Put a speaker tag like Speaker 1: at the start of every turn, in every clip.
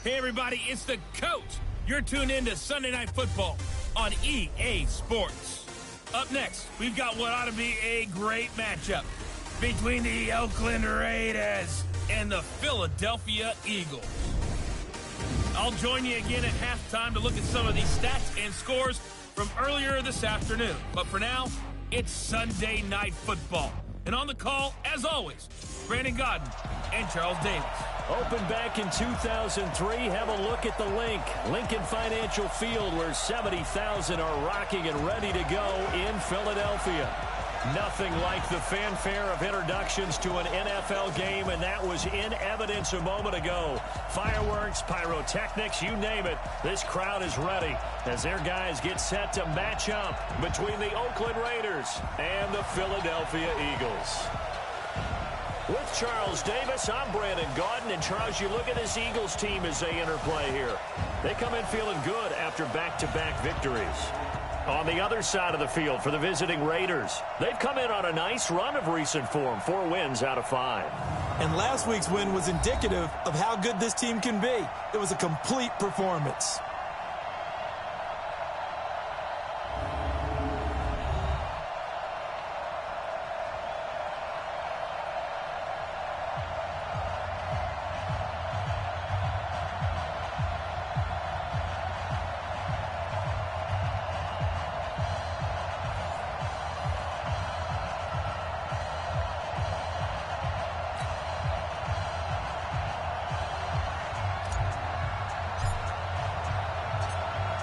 Speaker 1: Hey, everybody, it's the coach. You're tuned in to Sunday Night Football on EA Sports. Up next, we've got what ought to be a great matchup between the Oakland Raiders and the Philadelphia Eagles. I'll join you again at halftime to look at some of these stats and scores from earlier this afternoon. But for now, it's Sunday Night Football. And on the call, as always, Brandon Godden and Charles Davis.
Speaker 2: Opened back in 2003. Have a look at the Lincoln Financial Field, where 70,000 are rocking and ready to go in Philadelphia. Nothing like the fanfare of introductions to an NFL game, and that was in evidence a moment ago. Fireworks, pyrotechnics, you name it. This crowd is ready as their guys get set to match up between the Oakland Raiders and the Philadelphia Eagles. With Charles Davis, I'm Brandon Godden. And Charles, you look at this Eagles team as they interplay here. They come in feeling good after back-to-back victories. On the other side of the field for the visiting Raiders, they've come in on a nice run of recent form, 4 wins out of 5.
Speaker 3: And last week's win was indicative of how good this team can be. It was a complete performance.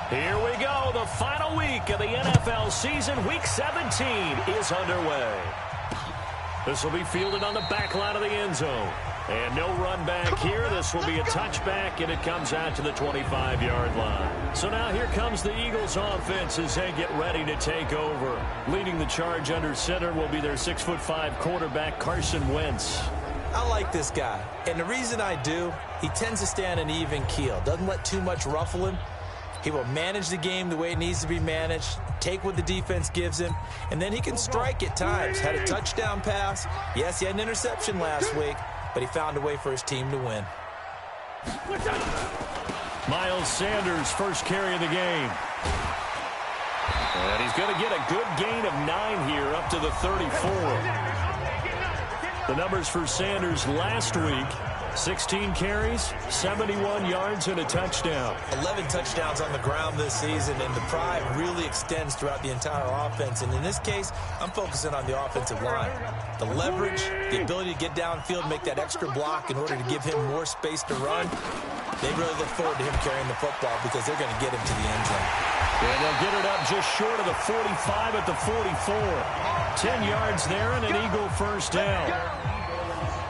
Speaker 2: Here we go. The final week of the NFL season. Week 17 is underway. This will be fielded on the back line of the end zone. And no run back here. This will be a touchback, and it comes out to the 25-yard line. So now here comes the Eagles offense as they get ready to take over. Leading the charge under center will be their 6'5" quarterback, Carson Wentz.
Speaker 3: I like this guy. And the reason I do, he tends to stay on an even keel. Doesn't let too much ruffle him. He will manage the game the way it needs to be managed, take what the defense gives him, and then he can strike at times. Had a touchdown pass. Yes, he had an interception last week, but he found a way for his team to win.
Speaker 2: Miles Sanders, first carry of the game. And he's going to get a good gain of 9 here, up to the 34. The numbers for Sanders last week: 16 carries, 71 yards, and a touchdown.
Speaker 3: 11 touchdowns on the ground this season, and the pride really extends throughout the entire offense. And in this case, I'm focusing on the offensive line. The leverage, the ability to get downfield, make that extra block in order to give him more space to run. They really look forward to him carrying the football because they're going to get him to the end zone.
Speaker 2: And they'll get it up just short of the 45 at the 44. 10 yards there and an Eagle first down.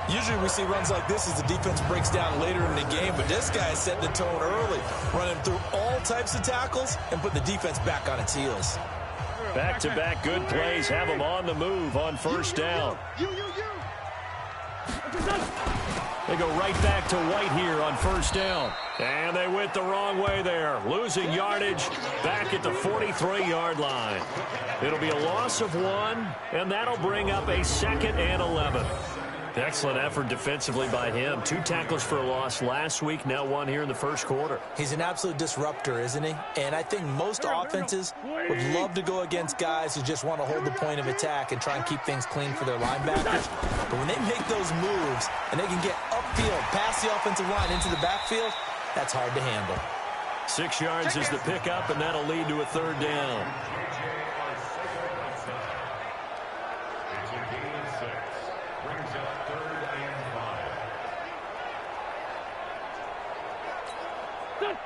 Speaker 3: Usually we see runs like this as the defense breaks down later in the game, but this guy is setting the tone early, running through all types of tackles and putting the defense back on its heels.
Speaker 2: Back-to-back good plays have them on the move on first down. They go right back to White here on first down. And they went the wrong way there, losing yardage back at the 43-yard line. It'll be a loss of 1, and that'll bring up a 2nd and 11. Excellent effort defensively by him. 2 tackles for a loss last week, now 1 here in the first quarter.
Speaker 3: He's an absolute disruptor, isn't he? And I think most offenses would love to go against guys who just want to hold the point of attack and try and keep things clean for their linebackers. But when they make those moves and they can get upfield, past the offensive line into the backfield, that's hard to handle.
Speaker 2: 6 yards is the pickup, and that'll lead to a 3rd down.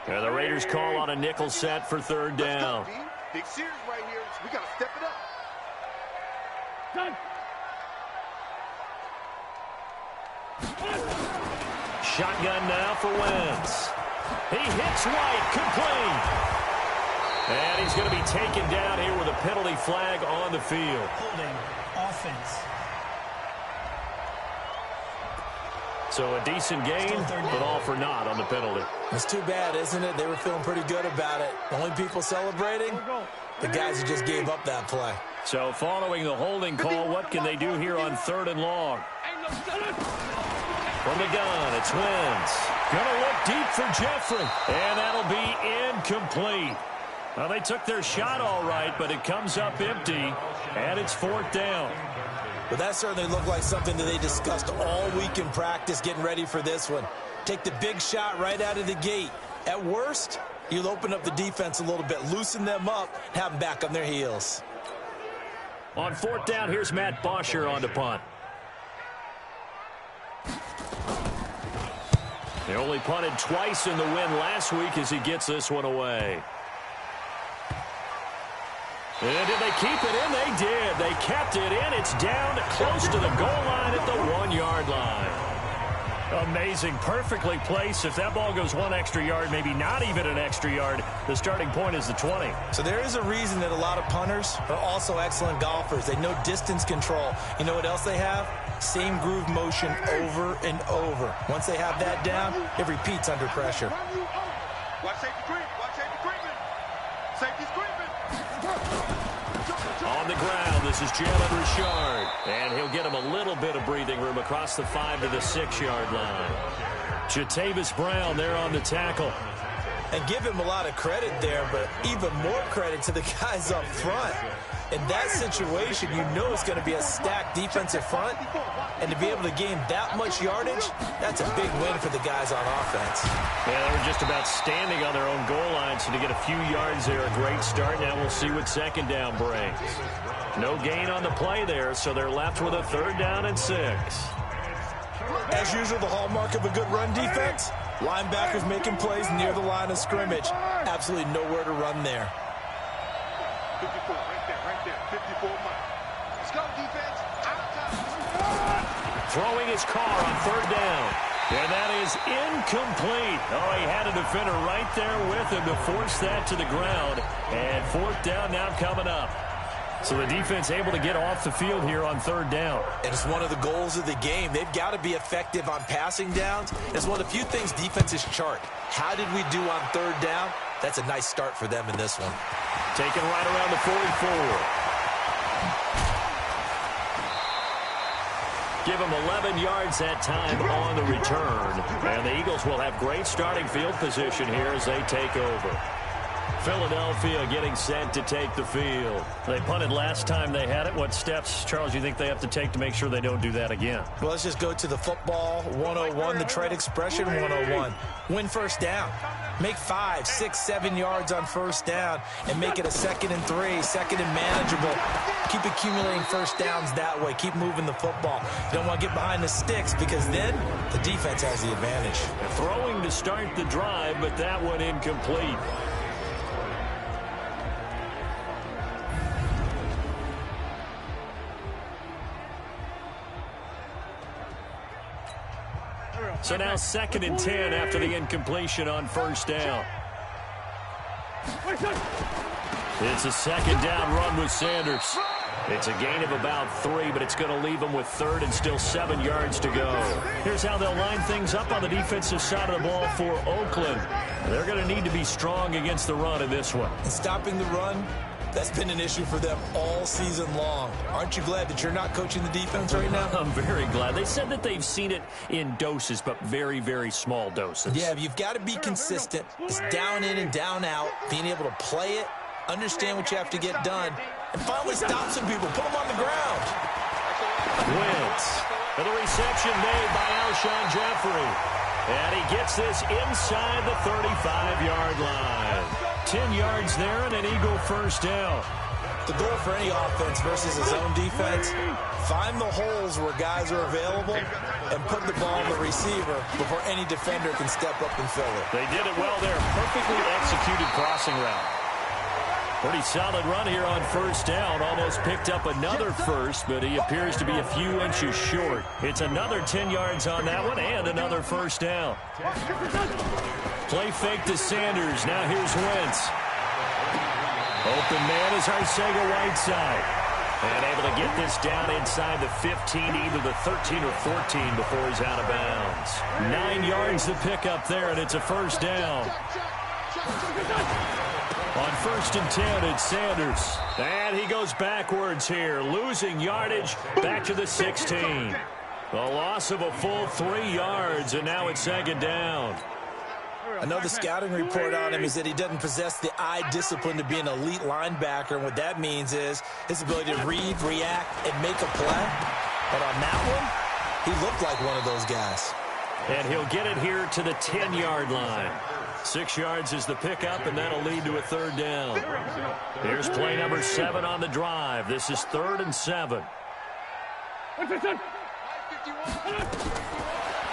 Speaker 2: And the Raiders call on a nickel set for 3rd down.
Speaker 4: Big series right here. We got to step it up.
Speaker 2: Shotgun now for Wentz. He hits White, complete. And he's going to be taken down here with a penalty flag on the field.
Speaker 5: Holding offense.
Speaker 2: So a decent gain, but all for naught on the penalty.
Speaker 3: It's too bad, isn't it? They were feeling pretty good about it. The only people celebrating, the guys who just gave up that play.
Speaker 2: So following the holding call, what can they do here on 3rd and long? From the gun, it's Wentz. Gonna look deep for Jeffrey. And that'll be incomplete. Well, they took their shot all right, but it comes up empty, and it's 4th down.
Speaker 3: But that certainly looked like something that they discussed all week in practice getting ready for this one. Take the big shot right out of the gate. At worst, you'll open up the defense a little bit, loosen them up, have them back on their heels.
Speaker 2: On 4th down, here's Matt Bosher on the punt. They only punted twice in the win last week as he gets this one away. And did they keep it in? They did. They kept it in. It's down close to the goal line at the 1-yard line. Amazing. Perfectly placed. If that ball goes 1 extra yard, maybe not even an extra yard, the starting point is the 20.
Speaker 3: So there is a reason that a lot of punters are also excellent golfers. They know distance control. You know what else they have? Same groove motion over and over. Once they have that down, it repeats under pressure.
Speaker 4: Watch safety creep. Watch safety creeping. Safety's creeping.
Speaker 2: On the ground, this is Jalen Richard. And he'll get him a little bit of breathing room across the 5 to the 6-yard line. Jatavis Brown there on the tackle.
Speaker 3: And give him a lot of credit there, but even more credit to the guys up front. In that situation, you know it's going to be a stacked defensive front. And to be able to gain that much yardage, that's a big win for the guys on offense.
Speaker 2: Yeah, they were just about standing on their own goal line, so to get a few yards there, a great start. Now we'll see what 2nd down brings. No gain on the play there, so they're left with a 3rd down and 6.
Speaker 3: As usual, the hallmark of a good run defense, linebackers making plays near the line of scrimmage. Absolutely nowhere to run there.
Speaker 4: 54, right there, 54 miles. Let's go, defense.
Speaker 2: Throwing his car on 3rd down. And that is incomplete. Oh, he had a defender right there with him to force that to the ground. And 4th down now coming up. So the defense able to get off the field here on 3rd down.
Speaker 3: And it's one of the goals of the game. They've got to be effective on passing downs. It's one of the few things defenses chart. How did we do on 3rd down? That's a nice start for them in this one.
Speaker 2: Taken right around the 44. Give them 11 yards that time on the return. And the Eagles will have great starting field position here as they take over. Philadelphia getting set to take the field. They punted last time they had it. What steps, Charles, you think they have to take to make sure they don't do that again?
Speaker 3: Well, let's just go to the football 101, the trade expression 101. Win 1st down. Make 5, 6, 7 yards on 1st down and make it a 2nd and 3, 2nd and manageable. Keep accumulating 1st downs that way. Keep moving the football. You don't want to get behind the sticks because then the defense has the advantage.
Speaker 2: Throwing to start the drive, but that one incomplete. So now 2nd and 10 after the incompletion on 1st down. It's a 2nd down run with Sanders. It's a gain of about 3, but it's going to leave them with 3rd and still 7 yards to go. Here's how they'll line things up on the defensive side of the ball for Oakland. They're going to need to be strong against the run in this one.
Speaker 3: And stopping the run, that's been an issue for them all season long. Aren't you glad that you're not coaching the defense right now?
Speaker 2: I'm very glad. They said that they've seen it in doses, but very, very small doses.
Speaker 3: Yeah, you've got to be consistent. It's down in and down out, being able to play it, understand what you have to get done, and finally stop some people, put them on the ground.
Speaker 2: Wentz for the reception made by Alshon Jeffrey. And he gets this inside the 35-yard line. 10 yards there and an Eagle 1st down.
Speaker 3: The goal for any offense versus a zone defense, find the holes where guys are available and put the ball on the receiver before any defender can step up and fill it.
Speaker 2: They did it well there. Perfectly executed crossing route. Pretty solid run here on 1st down. Almost picked up another first, but he appears to be a few inches short. It's another 10 yards on that one and another 1st down. Play fake to Sanders. Now here's Wentz. Open man is Arcega-Whiteside. And able to get this down inside the 15, either the 13 or 14 before he's out of bounds. 9 yards to pick up there, and it's a 1st down. On 1st and 10, it's Sanders. And he goes backwards here, losing yardage back to the 16. A loss of a full 3 yards, and now it's second down.
Speaker 3: I know the scouting report on him is that he doesn't possess the eye discipline to be an elite linebacker. And what that means is his ability to read, react, and make a play. But on that one, he looked like one of those guys.
Speaker 2: And he'll get it here to the 10-yard line. 6 yards is the pickup, and that'll lead to a third down. Here's play number 7 on the drive. This is 3rd and 7.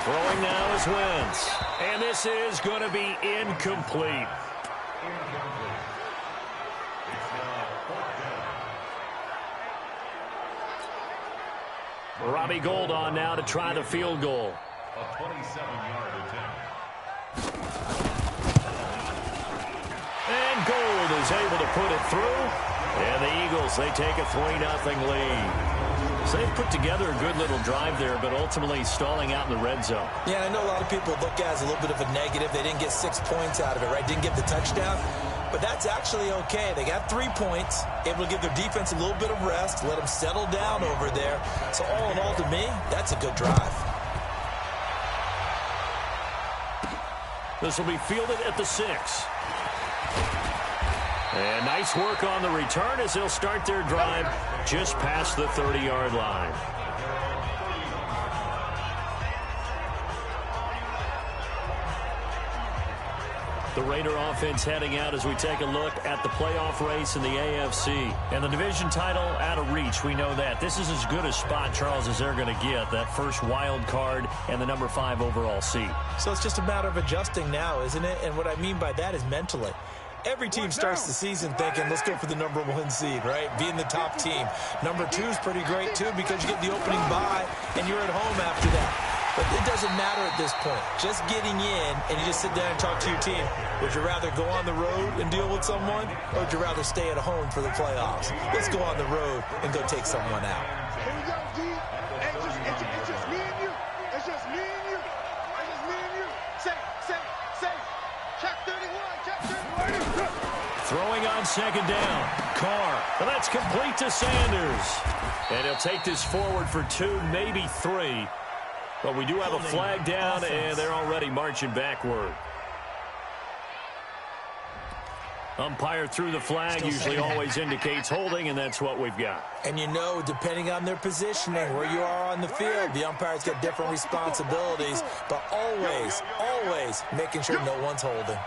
Speaker 2: Throwing now is Wentz. And this is going to be incomplete. Robbie Gould on now to try the field goal.
Speaker 6: A 27-yard attempt.
Speaker 2: And Gould is able to put it through. And the Eagles, they take a 3-0 lead. So they've put together a good little drive there, but ultimately stalling out in the red zone.
Speaker 3: Yeah, I know a lot of people look at it as a little bit of a negative. They didn't get 6 points out of it, right? Didn't get the touchdown. But that's actually okay. They got 3 points, able to give their defense a little bit of rest, let them settle down over there. So all in all, to me, that's a good drive.
Speaker 2: This will be fielded at the 6. And nice work on the return as they'll start their drive just past the 30-yard line. The Raider offense heading out as we take a look at the playoff race in the AFC. And the division title out of reach, we know that. This is as good a spot, Charles, as they're going to get. That first wild card and the number 5 overall seed.
Speaker 3: So it's just a matter of adjusting now, isn't it? And what I mean by that is mentally. Every team starts the season thinking, let's go for the number 1 seed, right? Being the top team. Number 2 is pretty great, too, because you get the opening bye, and you're at home after that. But it doesn't matter at this point. Just getting in, and you just sit down and talk to your team. Would you rather go on the road and deal with someone, or would you rather stay at home for the playoffs? Let's go on the road and go take someone out.
Speaker 4: Here we go, D. It's just me and you. It's just me and you. It's just me and you. Say. Check 31. Check 31.
Speaker 2: Throwing on second down. Carr. And that's complete to Sanders. And he'll take this forward for 2, maybe 3. But we do have a flag down, and they're already marching backward. Umpire threw the flag, usually always indicates holding, and that's what we've got.
Speaker 3: And you know, depending on their positioning, where you are on the field, the umpire's got different responsibilities, but always making sure no one's holding.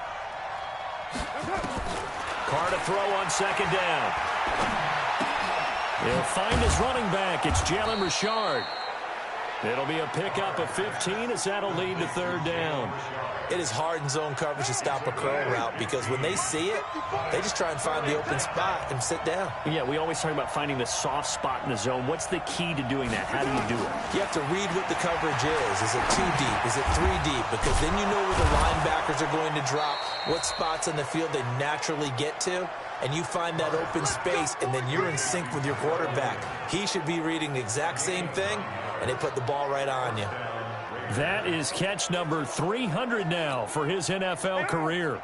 Speaker 2: Carr to throw on second down. He'll find his running back. It's Jalen Richard. It'll be a pickup of 15 as that'll lead to third down.
Speaker 3: It is hard in zone coverage to stop a curl route because when they see it, they just try and find the open spot and sit down.
Speaker 2: Yeah, we always talk about finding the soft spot in the zone. What's the key to doing that? How do you do it?
Speaker 3: You have to read what the coverage is. Is it 2 deep? Is it 3 deep? Because then you know where the linebackers are going to drop, what spots on the field they naturally get to, and you find that open space, and then you're in sync with your quarterback. He should be reading the exact same thing, and they put the ball right on you.
Speaker 2: That is catch number 300 now for his NFL career.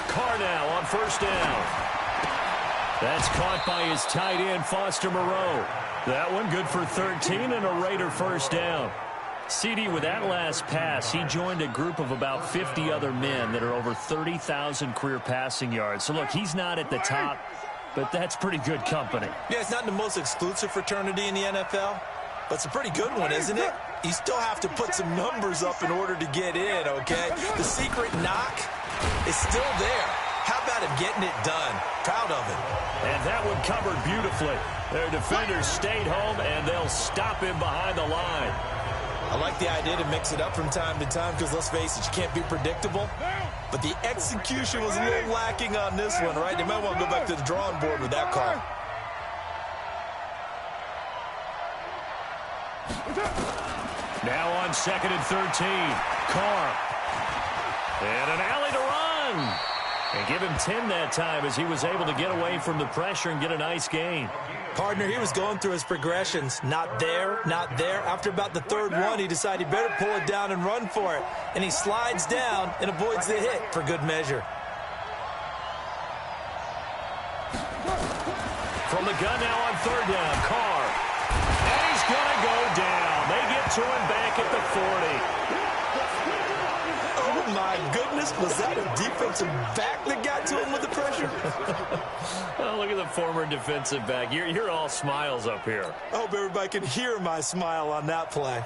Speaker 2: Carr now on first down. That's caught by his tight end, Foster Moreau. That one good for 13 and a Raider first down. CD, with that last pass, he joined a group of about 50 other men that are over 30,000 career passing yards. So, look, he's not at the top, but that's pretty good company.
Speaker 3: Yeah, it's not the most exclusive fraternity in the NFL, but it's a pretty good one, isn't it? You still have to put some numbers up in order to get in, okay? The secret knock is still there. How about him getting it done? Proud of him.
Speaker 2: And that one covered beautifully. Their defenders stayed home, and they'll stop him behind the line.
Speaker 3: I like the idea to mix it up from time to time because, let's face it, you can't be predictable. But the execution was a little lacking on this one, right? They might want to go back to the drawing board with that call.
Speaker 2: Now on 2nd and 13. Carr. And an alley to run. And give him 10 that time as he was able to get away from the pressure and get a nice gain.
Speaker 3: Partner, he was going through his progressions. Not there, not there. After about the third one, he decided he better pull it down and run for it. And he slides down and avoids the hit for good measure.
Speaker 2: From the gun now on third down, Carr. And he's going to go down. They get to him back at the 40.
Speaker 3: Oh, my goodness. Was that a defensive back that got to him with the pressure?
Speaker 2: Oh, look at the former defensive back. You're all smiles up here.
Speaker 3: I hope everybody can hear my smile on that play.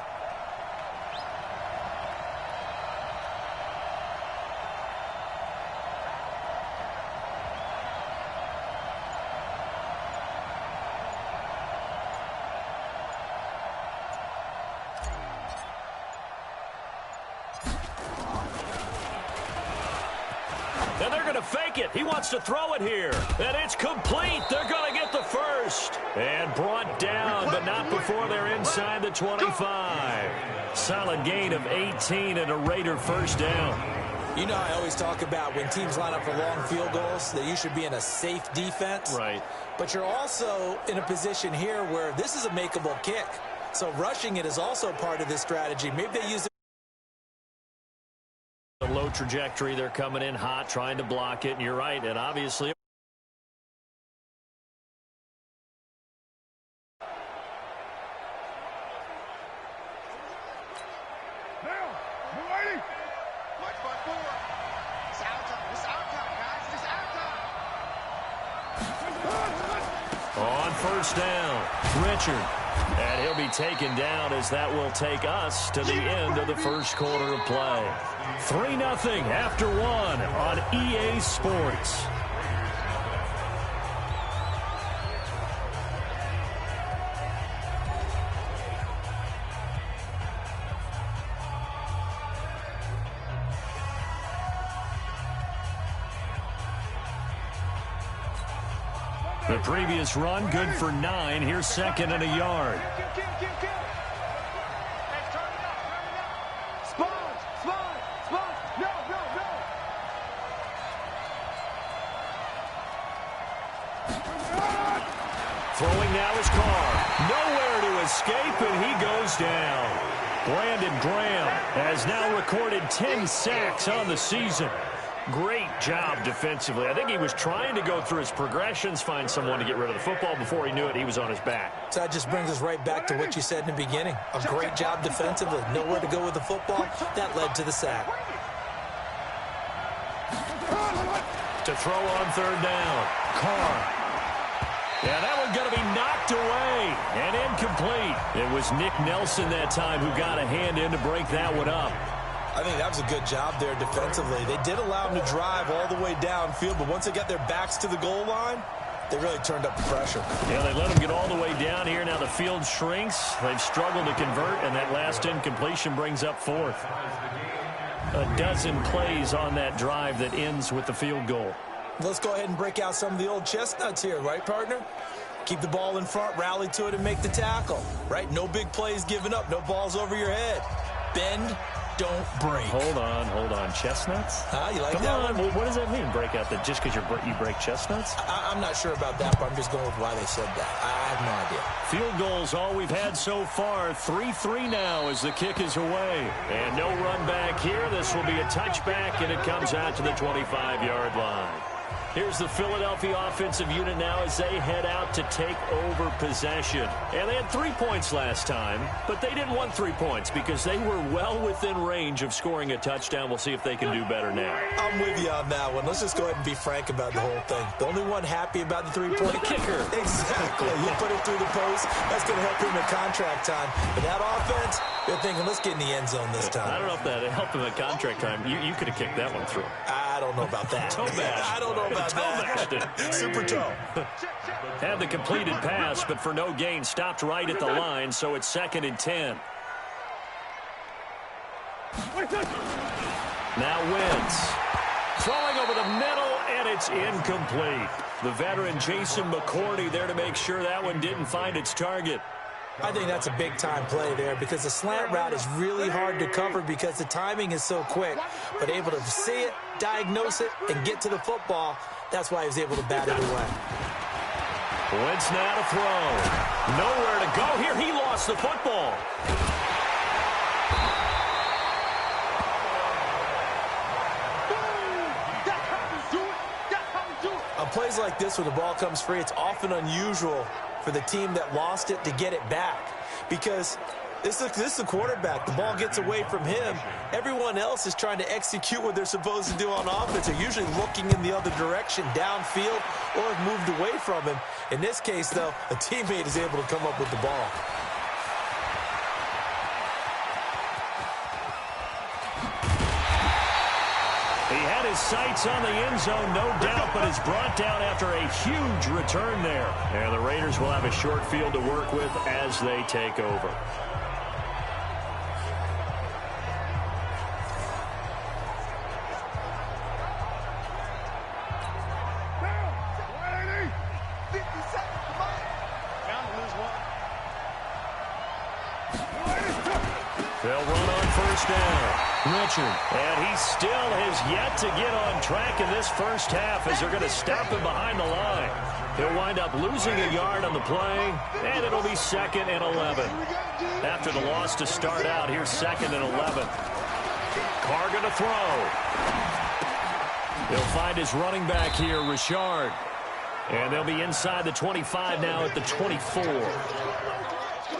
Speaker 2: And they're going to fake it. He wants to throw it here. And it's complete. They're going to get the first. And brought down, but not before they're inside the 25. Solid gain of 18 and a Raider first down.
Speaker 3: You know, I always talk about when teams line up for long field goals that you should be in a safe defense.
Speaker 2: Right.
Speaker 3: But you're also in a position here where this is a makeable kick. So rushing it is also part of this strategy. Maybe they use it.
Speaker 2: A low trajectory. They're coming in hot, trying to block it. And you're right. And obviously. On first down, Richard. And he'll be taken down as that will take us to the end of the first quarter of play. 3-0 after 1 on EA Sports. The previous run, good for 9. Here's second and a yard. Throwing now is Carr. Nowhere to escape, and he goes down. Brandon Graham has now recorded 10 sacks on the season. Great job defensively. I think he was trying to go through his progressions, find someone to get rid of the football. Before he knew it, he was on his back.
Speaker 3: So that just brings us right back to what you said in the beginning. A great job defensively. Nowhere to go with the football. That led to the sack.
Speaker 2: To throw on third down. Carr. Yeah, that one going to be knocked away and incomplete. It was Nick Nelson that time who got a hand in to break that one up.
Speaker 3: I think that was a good job there defensively. They did allow them to drive all the way downfield, but once they got their backs to the goal line, they really turned up the pressure.
Speaker 2: Yeah, they let them get all the way down here. Now the field shrinks. They've struggled to convert, and that last incompletion brings up fourth. A dozen plays on that drive that ends with the field goal.
Speaker 3: Let's go ahead and break out some of the old chestnuts here, right, partner? Keep the ball in front, rally to it, and make the tackle, right? No big plays given up, no balls over your head. Bend, don't break.
Speaker 2: Hold on. Chestnuts?
Speaker 3: You like
Speaker 2: Come
Speaker 3: that
Speaker 2: on.
Speaker 3: one?
Speaker 2: What does that mean, break out? That just because you break chestnuts?
Speaker 3: I'm not sure about that, but I'm just going with why they said that. I have no idea.
Speaker 2: Field goals, all we've had so far. 3-3 now as the kick is away. And no run back here. This will be a touchback, and it comes out to the 25-yard line. Here's the Philadelphia offensive unit now as they head out to take over possession. And they had 3 points last time, but they didn't want 3 points because they were well within range of scoring a touchdown. We'll see if they can do better now.
Speaker 3: I'm with you on that one. Let's just go ahead and be frank about the whole thing. The only one happy about the three-point
Speaker 2: kicker.
Speaker 3: Exactly. You put it through the post. That's going to help him at contract time. But that offense, they're thinking, let's get in the end zone this time.
Speaker 2: I don't know if that helped him at contract time. You could have kicked that one through.
Speaker 3: I don't know about that.
Speaker 2: Toe bash.
Speaker 3: I don't know about
Speaker 2: that.
Speaker 3: Super toe.
Speaker 2: Had the completed pass, but for no gain, stopped right at the line, so it's 2nd and 10. Now Wentz. Throwing over the middle, and it's incomplete. The veteran Jason McCourty there to make sure that one didn't find its target.
Speaker 3: I think that's a big-time play there because the slant route is really hard to cover because the timing is so quick. But able to see it, diagnose it, and get to the football, that's why he was able to bat it away.
Speaker 2: Wentz now to throw. Nowhere to go here. He lost the football.
Speaker 3: On plays like this where the ball comes free, it's often unusual for the team that lost it to get it back because this is the quarterback. The ball gets away from him. Everyone else is trying to execute what they're supposed to do on offense. They're usually looking in the other direction, downfield, or have moved away from him. In this case, though, a teammate is able to come up with the ball.
Speaker 2: He had his sights on the end zone, no doubt, but is brought down after a huge return there. And the Raiders will have a short field to work with as they take over. They'll run on first down. Richard. And he still has yet to get on track in this first half as they're going to stop him behind the line. He'll wind up losing a yard on the play, and it'll be 2nd and 11. After the loss to start out, here's 2nd and 11. Carr going to throw. He'll find his running back here, Richard. And they'll be inside the 25 now at the 24.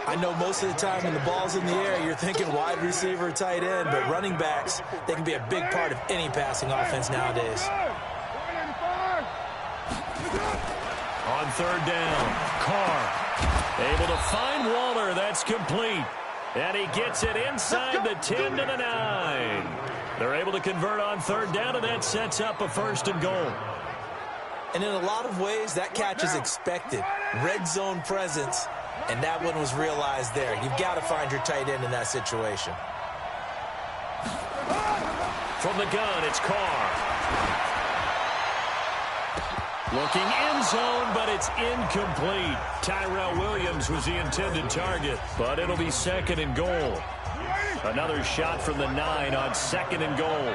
Speaker 3: I know most of the time when the ball's in the air, you're thinking wide receiver, tight end, but running backs, they can be a big part of any passing offense nowadays.
Speaker 2: On third down, Carr able to find Waller. That's complete. And he gets it inside the 10 to the 9. They're able to convert on third down, and that sets up a 1st and goal.
Speaker 3: And in a lot of ways, that catch is expected. Red zone presence. And that one was realized there. You've got to find your tight end in that situation.
Speaker 2: From the gun, it's Carr. Looking end zone, but it's incomplete. Tyrell Williams was the intended target, but it'll be 2nd and goal. Another shot from the 9 on 2nd and goal.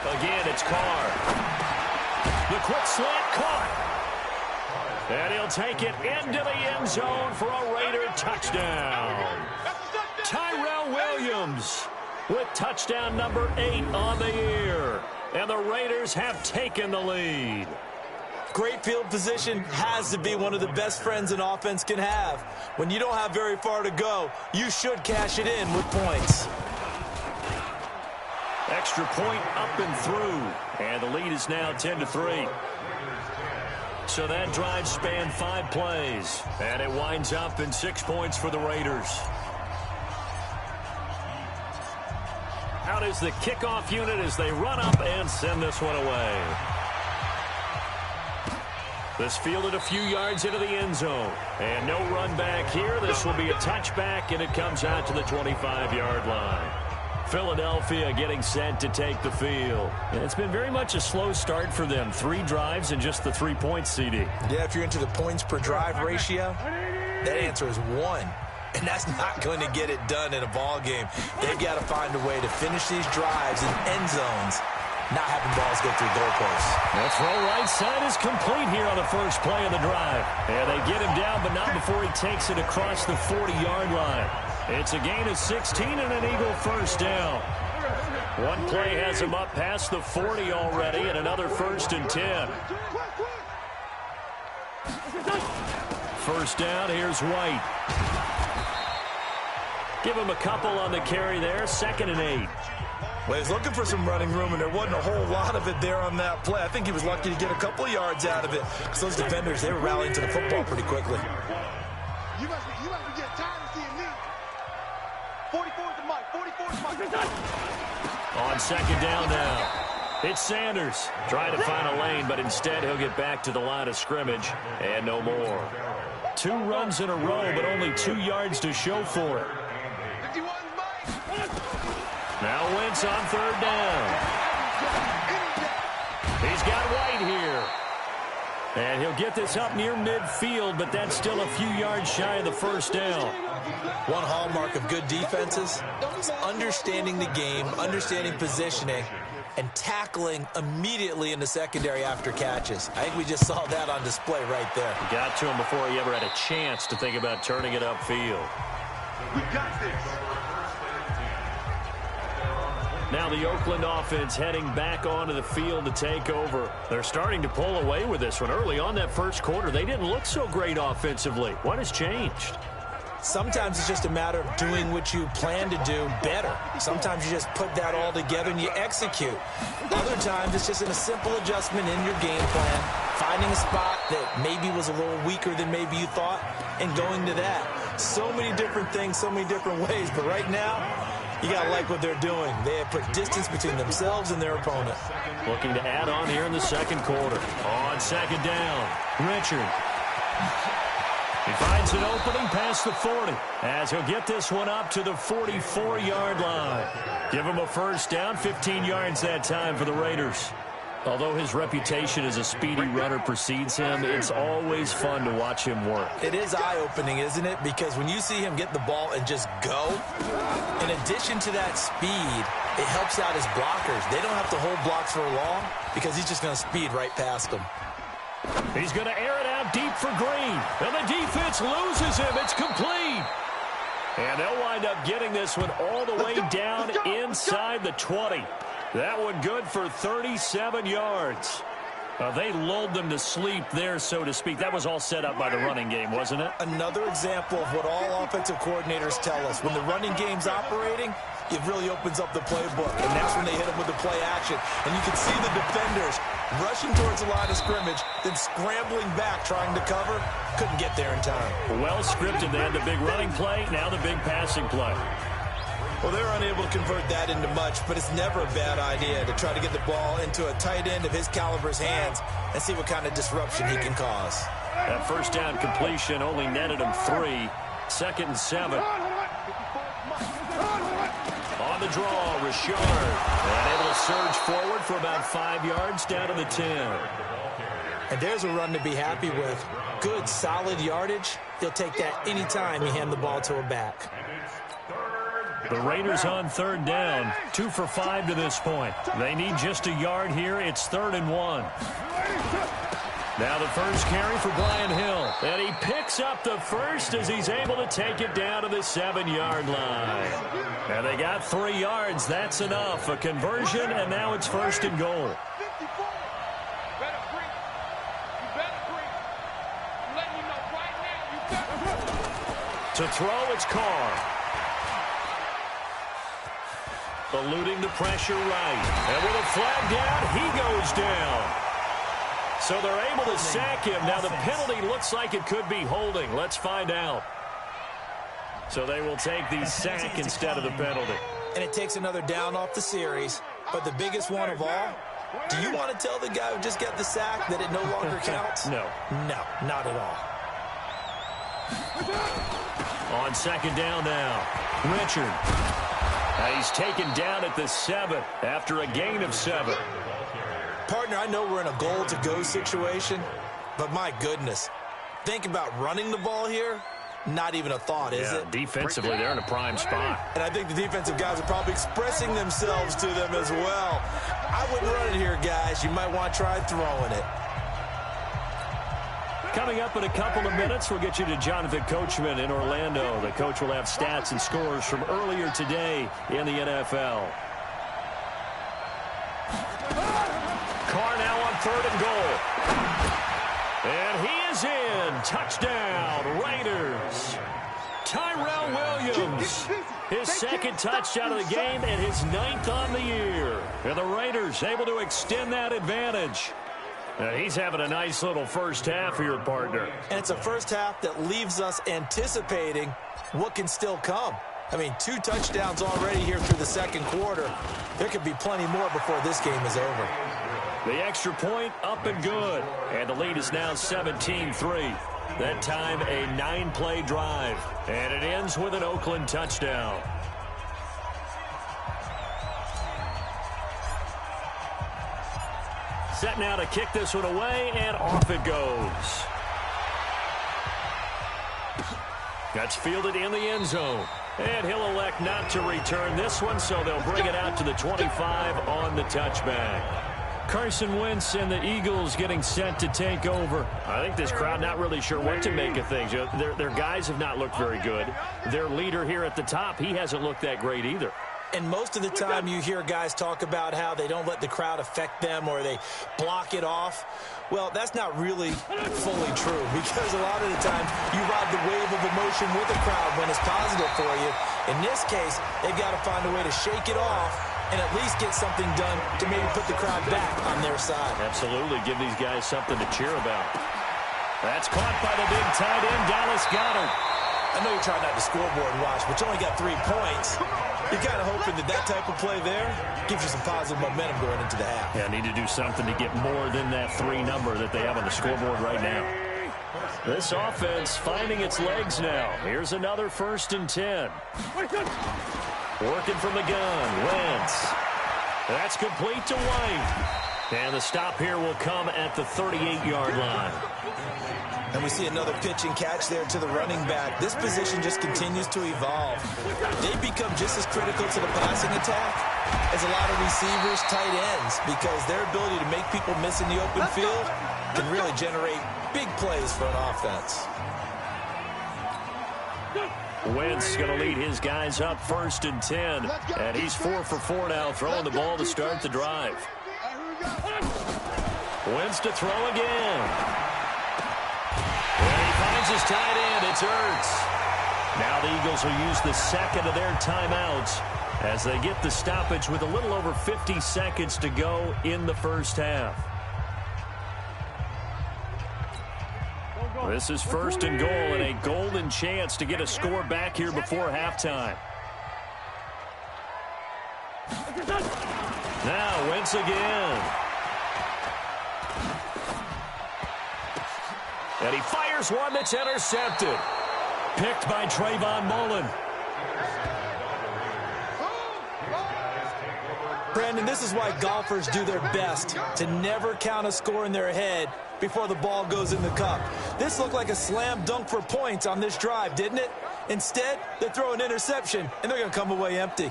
Speaker 2: Again, it's Carr. The quick slant caught. And he'll take it into the end zone for a Raider touchdown. Tyrell Williams with touchdown number 8 on the year. And the Raiders have taken the lead.
Speaker 3: Great field position has to be one of the best friends an offense can have. When you don't have very far to go, you should cash it in with points.
Speaker 2: Extra point up and through. And the lead is now 10-3. So that drive spanned 5 plays. And it winds up in 6 points for the Raiders. Out is the kickoff unit as they run up and send this one away. This fielded a few yards into the end zone. And no run back here. This will be a touchback, and it comes out to the 25-yard line. Philadelphia getting set to take the field. And it's been very much a slow start for them. 3 drives and just the 3 points, CD.
Speaker 3: Yeah, if you're into the points per drive ratio, that answer is 1. And that's not going to get it done in a ball game. They've got to find a way to finish these drives in end zones, not having balls go through goalposts.
Speaker 2: The throw right side is complete here on the first play of the drive. And they get him down, but not before he takes it across the 40-yard line. It's a gain of 16 and an Eagle first down. One play has him up past the 40 already, and another 1st and 10. First down, here's White. Give him a couple on the carry there, 2nd and 8.
Speaker 3: Well, he's looking for some running room, and there wasn't a whole lot of it there on that play. I think he was lucky to get a couple of yards out of it, because those defenders, they were rallying to the football pretty quickly.
Speaker 4: You must be getting tired of seeing me. 44 is the mic. 44 is the mic.
Speaker 2: On 2nd down now. It's Sanders trying to find a lane, but instead he'll get back to the line of scrimmage and no more. 2 runs in a row, but only 2 yards to show for it.
Speaker 4: 51 mic.
Speaker 2: Now Wentz on 3rd down. He's got White here. And he'll get this up near midfield, but that's still a few yards shy of the first down.
Speaker 3: One hallmark of good defenses is understanding the game, understanding positioning, and tackling immediately in the secondary after catches. I think we just saw that on display right there.
Speaker 2: Got to him before he ever had a chance to think about turning it upfield.
Speaker 4: We got this.
Speaker 2: Now the Oakland offense heading back onto the field to take over. They're starting to pull away with this one. Early on that first quarter, they didn't look so great offensively. What has changed?
Speaker 3: Sometimes it's just a matter of doing what you plan to do better. Sometimes you just put that all together and you execute. Other times it's just a simple adjustment in your game plan, finding a spot that maybe was a little weaker than maybe you thought, and going to that. So many different things, so many different ways, but right now, you got to like what they're doing. They have put distance between themselves and their opponent.
Speaker 2: Looking to add on here in the second quarter. On second down, Richard. He finds an opening past the 40 as he'll get this one up to the 44-yard line. Give him a first down, 15 yards that time for the Raiders. Although his reputation as a speedy runner precedes him, it's always fun to watch him work.
Speaker 3: It is eye-opening, isn't it? Because when you see him get the ball and just go, in addition to that speed, it helps out his blockers. They don't have to hold blocks for long because he's just going to speed right past them.
Speaker 2: He's going to air it out deep for Green. And the defense loses him. It's complete. And they'll wind up getting this one all the way down inside the 20. That one good for 37 yards. They lulled them to sleep there, so to speak. That was all set up by the running game, wasn't it?
Speaker 3: Another example of what all offensive coordinators tell us. When the running game's operating, it really opens up the playbook, and that's when they hit them with the play action. And you can see the defenders rushing towards the line of scrimmage, then scrambling back, trying to cover. Couldn't get there in time.
Speaker 2: Well scripted. They had the big running play, now the big passing play.
Speaker 3: Well, they're unable to convert that into much, but it's never a bad idea to try to get the ball into a tight end of his caliber's hands and see what kind of disruption he can cause.
Speaker 2: That first down completion only netted him 3. Second and 7. On the draw, Richard. And able to surge forward for about 5 yards down to the 10.
Speaker 3: And there's a run to be happy with. Good, solid yardage. He'll take that anytime you hand the ball to a back.
Speaker 2: The Raiders on third down, 2 for 5 to this point. They need just a yard here. It's 3rd and 1. Now the first carry for Brian Hill. And he picks up the first as he's able to take it down to the 7-yard line. And they got 3 yards. That's enough. A conversion, and now it's 1st and goal. To throw, it's Carr. Eluding the pressure right. And with a flag down, he goes down. So they're able to sack him. Now the penalty looks like it could be holding. Let's find out. So they will take the sack instead of the penalty.
Speaker 3: And it takes another down off the series. But the biggest one of all, do you want to tell the guy who just got the sack that it no longer counts?
Speaker 2: No.
Speaker 3: No, not at all.
Speaker 2: On second down now, Richard. He's taken down at the 7 after a gain of 7.
Speaker 3: Partner, I know we're in a goal-to-go situation, but my goodness, think about running the ball here. Not even a thought, is it?
Speaker 2: Defensively, they're in a prime spot.
Speaker 3: And I think the defensive guys are probably expressing themselves to them as well. I wouldn't run it here, guys. You might want to try throwing it.
Speaker 2: Coming up in a couple of minutes, we'll get you to Jonathan Coachman in Orlando. The coach will have stats and scores from earlier today in the NFL. Carr now on 3rd and goal. And he is in. Touchdown, Raiders. Tyrell Williams. His second touchdown of the game and his 9th on the year. And the Raiders able to extend that advantage. He's having a nice little first half here, partner.
Speaker 3: And it's a first half that leaves us anticipating what can still come. I mean, 2 touchdowns already here through the second quarter. There could be plenty more before this game is over.
Speaker 2: The extra point up and good. And the lead is now 17-3. That time a 9-play drive. And it ends with an Oakland touchdown. set now to kick this one away, and off it goes. That's fielded in the end zone. And he'll elect not to return this one, so they'll bring it out to the 25 on the touchback. Carson Wentz and the Eagles getting set to take over. I think this crowd not really sure what to make of things. Their guys have not looked very good. Their leader here at the top, he hasn't looked that great either.
Speaker 3: And most of the time you hear guys talk about how they don't let the crowd affect them or they block it off. Well, that's not really fully true because a lot of the time you ride the wave of emotion with a crowd when it's positive for you. In this case, they've got to find a way to shake it off and at least get something done to maybe put the crowd back on their side.
Speaker 2: Absolutely. Give these guys something to cheer about. That's caught by the big tight end, Dallas Goedert.
Speaker 3: I know you're trying not to scoreboard watch, but you only got 3 points. You're kind of hoping that that type of play there gives you some positive momentum going into the half.
Speaker 2: Yeah, need to do something to get more than that 3 number that they have on the scoreboard right now. This offense finding its legs now. Here's another 1st and 10. Working from the gun, Wentz. That's complete to White. And the stop here will come at the 38-yard line.
Speaker 3: And we see another pitch and catch there to the running back. This position just continues to evolve. They become just as critical to the passing attack as a lot of receivers, tight ends, because their ability to make people miss in the open field can really generate big plays for an offense.
Speaker 2: Wentz going to lead his guys up 1st and 10. And he's 4 for 4 now, throwing the ball to start the drive. Wentz to throw again. And he finds his tight end. It's Ertz. Now the Eagles will use the second of their timeouts as they get the stoppage with a little over 50 seconds to go in the first half. This is 1st and goal and a golden chance to get a score back here before halftime. Now Wentz again. And he fires one that's intercepted. Picked by Trayvon Mullen.
Speaker 3: Brandon, this is why golfers do their best to never count a score in their head before the ball goes in the cup. This looked like a slam dunk for points on this drive, didn't it? Instead, they throw an interception, and they're going to come away empty.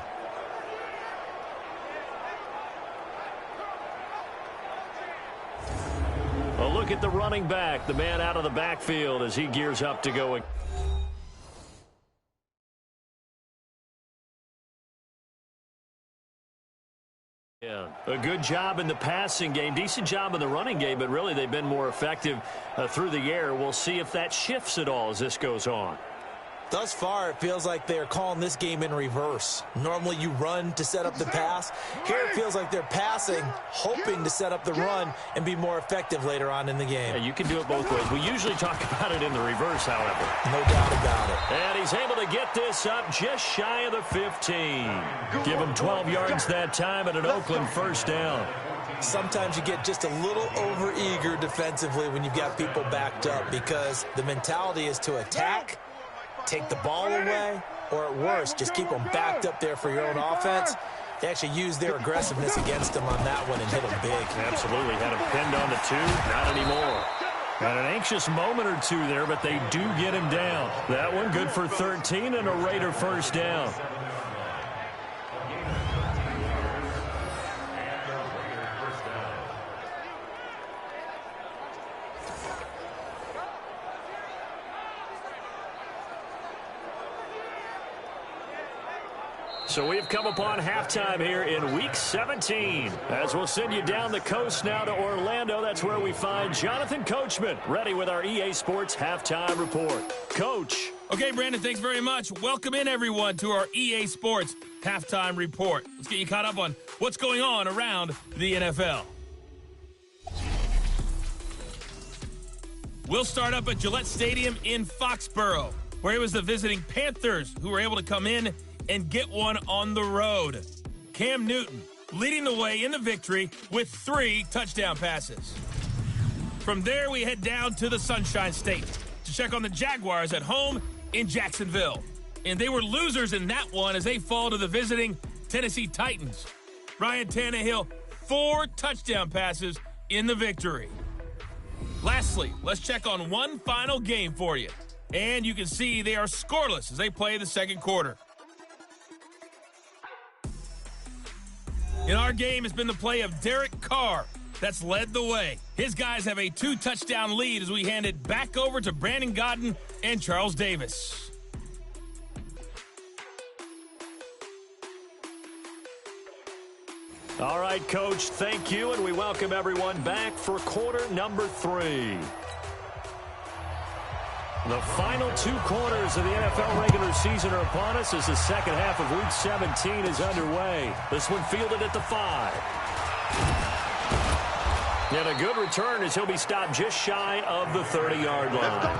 Speaker 2: A look at the running back, the man out of the backfield as he gears up to go. Yeah, a good job in the passing game, decent job in the running game, but really they've been more effective through the air. We'll see if that shifts at all as this goes on.
Speaker 3: Thus far, it feels like they're calling this game in reverse. Normally you run to set up the pass. Here it feels like they're passing, hoping to set up the run and be more effective later on in the game.
Speaker 2: Yeah, you can do it both ways. We usually talk about it in the reverse, however.
Speaker 3: No doubt about it.
Speaker 2: And he's able to get this up just shy of the 15. Give him 12 yards that time and an Oakland 1st down.
Speaker 3: Sometimes you get just a little over-eager defensively when you've got people backed up because the mentality is to attack, take the ball away, or at worst, just keep them backed up there for your own offense. They actually used their aggressiveness against them on that one and hit them big.
Speaker 2: Absolutely. Had him pinned on the 2. Not anymore. Had an anxious moment or 2 there, but they do get him down. That one good for 13 and a Raider 1st down. So we've come upon halftime here in Week 17. As we'll send you down the coast now to Orlando, that's where we find Jonathan Coachman, ready with our EA Sports Halftime Report. Coach.
Speaker 1: Okay, Brandon, thanks very much. Welcome in, everyone, to our EA Sports Halftime Report. Let's get you caught up on what's going on around the NFL. We'll start up at Gillette Stadium in Foxborough, where it was the visiting Panthers who were able to come in and get one on the road. Cam Newton leading the way in the victory with 3 touchdown passes. From there, we head down to the Sunshine State to check on the Jaguars at home in Jacksonville. And they were losers in that one as they fall to the visiting Tennessee Titans. Ryan Tannehill, 4 touchdown passes in the victory. Lastly, let's check on one final game for you. And you can see they are scoreless as they play the second quarter. In our game has been the play of Derek Carr that's led the way. His guys have a 2-touchdown lead as we hand it back over to Brandon Godden and Charles Davis.
Speaker 2: All right, Coach, thank you, and we welcome everyone back for quarter number 3. The final 2 quarters of the NFL regular season are upon us as the second half of Week 17 is underway. This one fielded at the 5. And a good return as he'll be stopped just shy of the 30-yard line.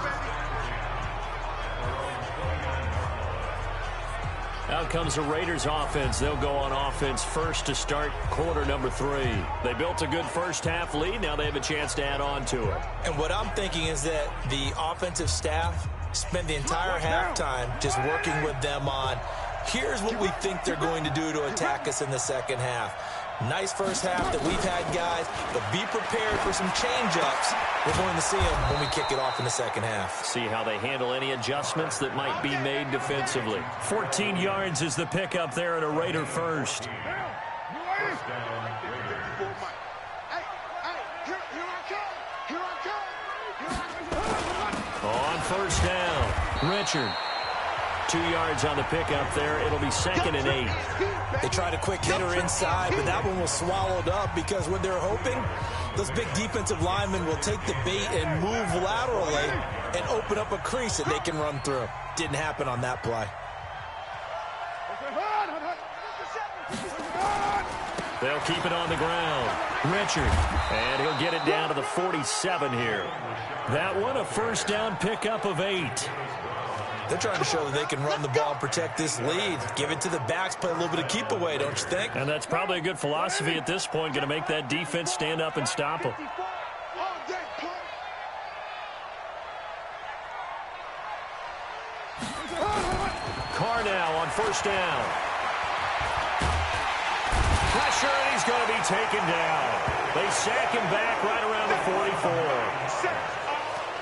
Speaker 2: Out comes the Raiders offense. They'll go on offense first to start quarter number 3. They built a good first half lead. Now they have a chance to add on to it.
Speaker 3: And what I'm thinking is that the offensive staff spent the entire halftime just working with them on, here's what we think they're going to do to attack us in the second half. Nice first half that we've had, guys, but be prepared for some change-ups. We're going to see them when we kick it off in the second half.
Speaker 2: See how they handle any adjustments that might be made defensively. 14 yards is the pickup there at a Raider first. On first down, Richard. 2 yards on the pickup there. It'll be 2nd and 8.
Speaker 3: They tried a quick hitter inside, but that one was swallowed up because what they're hoping, those big defensive linemen will take the bait and move laterally and open up a crease that they can run through. Didn't happen on that play.
Speaker 2: They'll keep it on the ground. Richard, and he'll get it down to the 47 here. That one a first down pickup of 8.
Speaker 3: They're trying to show that they can run the ball and protect this lead. Give it to the backs, play a little bit of keep away, don't you think?
Speaker 2: And that's probably a good philosophy at this point, going to make that defense stand up and stop them. Carr now on first down. Pressure, and he's going to be taken down. They sack him back right around the 44.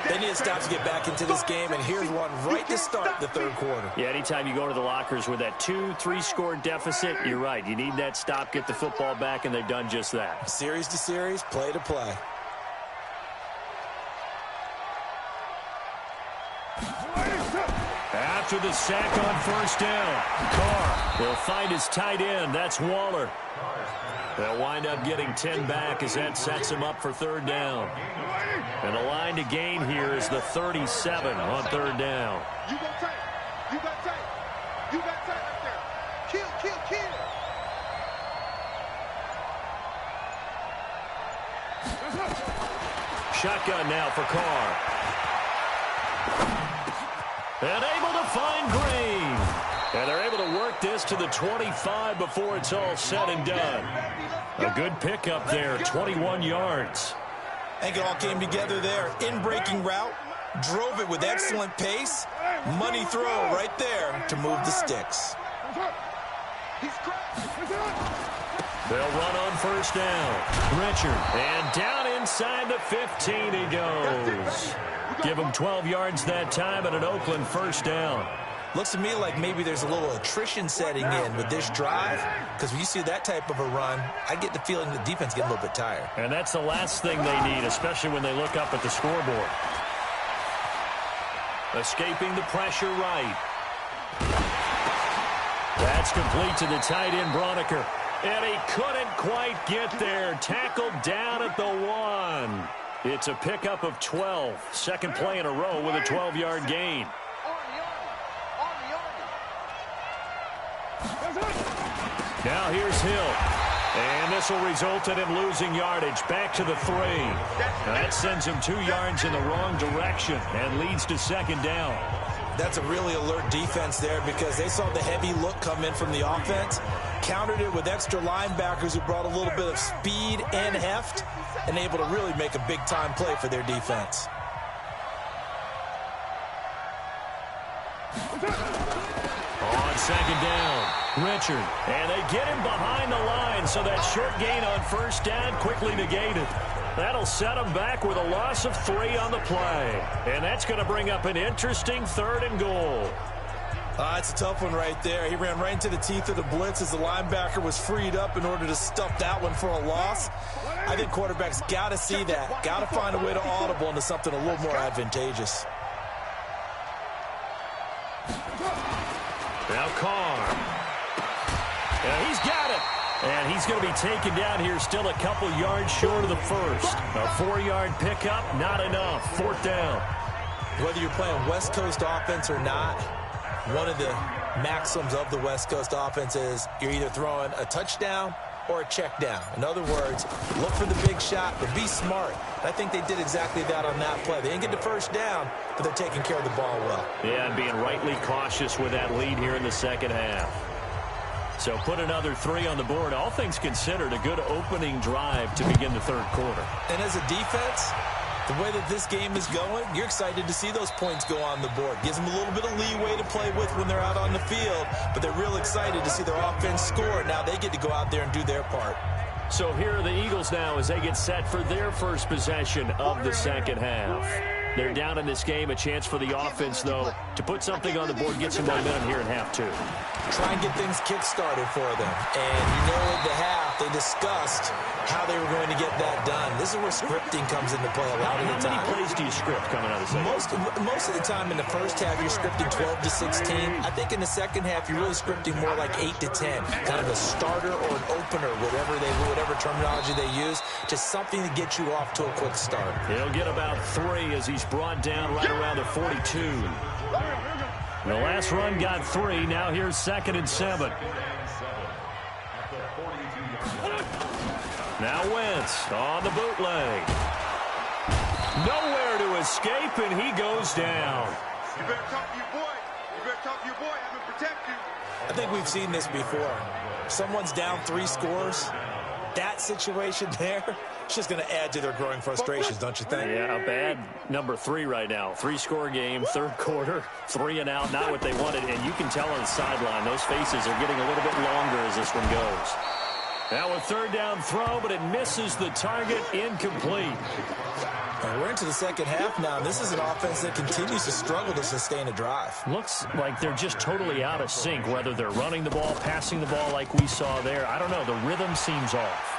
Speaker 3: They need to stop to get back into this game, and here's one right to start the third quarter.
Speaker 2: Yeah, anytime you go to the lockers with that 2-3 score deficit, you're right. You need that stop, get the football back, and they've done just that.
Speaker 3: Series to series, play to play.
Speaker 2: After the sack on first down, Carr will find his tight end. That's Waller. They'll wind up getting 10 back as that sets him up for third down. And the line to gain here is the 37 on third down.
Speaker 4: You got tight. You got tight. You got tight up there. Kill, kill, kill.
Speaker 2: Shotgun now for Carr. And able to find Green. And they're able to work this to the 25 before it's all said and done. A good pickup there, 21 yards.
Speaker 3: I think it all came together there. In-breaking route, drove it with excellent pace. Money throw right there to move the sticks.
Speaker 2: They'll run on first down. Richard, and down inside the 15 he goes. Give him 12 yards that time and an Oakland first down.
Speaker 3: Looks to me like maybe there's a little attrition setting in with this drive, because when you see that type of a run, I get the feeling the defense get a little bit tired.
Speaker 2: And that's the last thing they need, especially when they look up at the scoreboard. Escaping the pressure right. That's complete to the tight end, Broniker. And he couldn't quite get there. Tackled down at the 1. It's a pickup of 12. Second play in a row with a 12-yard gain. Now here's Hill. And this will result in him losing yardage. Back to the 3. That sends him 2 yards in the wrong direction and leads to second down.
Speaker 3: That's a really alert defense there because they saw the heavy look come in from the offense, countered it with extra linebackers who brought a little bit of speed and heft, and able to really make a big-time play for their defense.
Speaker 2: On second down, Richard. And they get him behind the line, so that short gain on first down quickly negated. That'll set him back with a loss of 3 on the play. And that's going to bring up an interesting 3rd and goal.
Speaker 3: It's a tough one right there. He ran right into the teeth of the blitz as the linebacker was freed up in order to stuff that one for a loss. I think quarterbacks got to see that. Got to find a way to audible into something a little more advantageous.
Speaker 2: Now Carr. Yeah, he's got it. And he's going to be taken down here still a couple yards short of the first. A 4-yard pickup, not enough. 4th down.
Speaker 3: Whether you're playing West Coast offense or not, one of the maxims of the West Coast offense is you're either throwing a touchdown or a check down. In other words, look for the big shot, but be smart. I think they did exactly that on that play. They didn't get the first down, but they're taking care of the ball well.
Speaker 2: Yeah, and being rightly cautious with that lead here in the second half. So put another 3 on the board. All things considered, a good opening drive to begin the 3rd quarter.
Speaker 3: And as a defense, the way that this game is going, you're excited to see those points go on the board. Gives them a little bit of leeway to play with when they're out on the field, but they're real excited to see their offense score. Now they get to go out there and do their part.
Speaker 2: So here are the Eagles now as they get set for their first possession of the second half. They're down in this game. A chance for the offense, though, to put something on the board, get some momentum here in half 2.
Speaker 3: Try and get things kick-started for them. And you know at the half, they discussed how they were going to get that done. This is where scripting comes into play a lot of the time.
Speaker 2: How many plays do you script coming out of the second?
Speaker 3: Most of the time in the first half, you're scripting 12 to 16. I think in the second half, you're really scripting more like 8 to 10. Kind of a starter or an opener, whatever terminology they use. Just something to get you off to a quick start.
Speaker 2: He'll get about 3 as he's brought down right around the 42. The last run got 3. Now here's 2nd and 7. Now Wentz on the bootleg. Nowhere to escape, and he goes down.
Speaker 4: You better talk to your boy. You better talk to your boy. I'm going to protect you.
Speaker 3: I think we've seen this before. Someone's down 3 scores. That situation there, it's just going to add to their growing frustrations, don't you think?
Speaker 2: Yeah, a bad number 3 right now. 3-score game, 3rd quarter, 3 and out, not what they wanted. And you can tell on the sideline, those faces are getting a little bit longer as this one goes. Now a 3rd down throw, but it misses the target, incomplete.
Speaker 3: And we're into the second half now. This is an offense that continues to struggle to sustain a drive.
Speaker 2: Looks like they're just totally out of sync, whether they're running the ball, passing the ball like we saw there. I don't know. The rhythm seems off.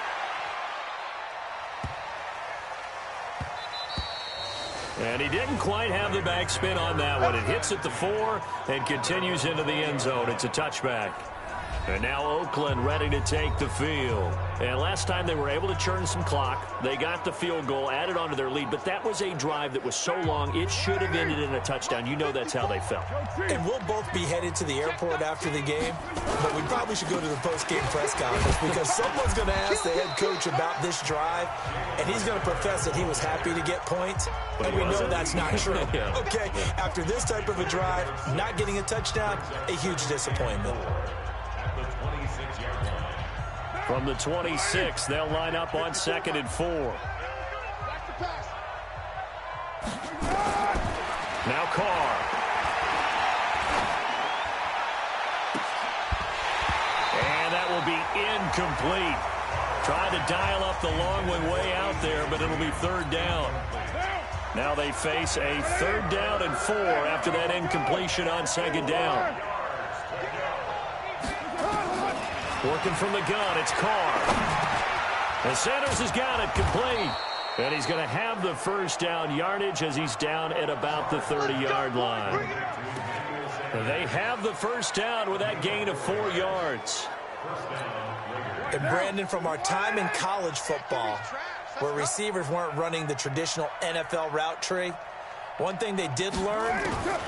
Speaker 2: And he didn't quite have the backspin on that one. It hits at the 4 and continues into the end zone. It's a touchback. And now Oakland ready to take the field. And last time they were able to churn some clock. They got the field goal, added on to their lead. But that was a drive that was so long, it should have ended in a touchdown. You know that's how they felt.
Speaker 3: And we'll both be headed to the airport after the game. But we probably should go to the post-game press conference because someone's going to ask the head coach about this drive. And he's going to profess that he was happy to get points. And we know that's not true.
Speaker 2: Yeah.
Speaker 3: Okay, after this type of a drive, not getting a touchdown, a huge disappointment.
Speaker 2: From the 26, they'll line up on 2nd and 4. Now Carr. And that will be incomplete. Trying to dial up the long one way out there, but it'll be 3rd down. Now they face a 3rd down and 4 after that incompletion on 2nd down. Working from the gun, it's Carr. And Sanders has got it complete. And he's going to have the first down yardage as he's down at about the 30-yard line. They have the first down with that gain of 4 yards.
Speaker 3: And Brandon, from our time in college football, where receivers weren't running the traditional NFL route tree, one thing they did learn,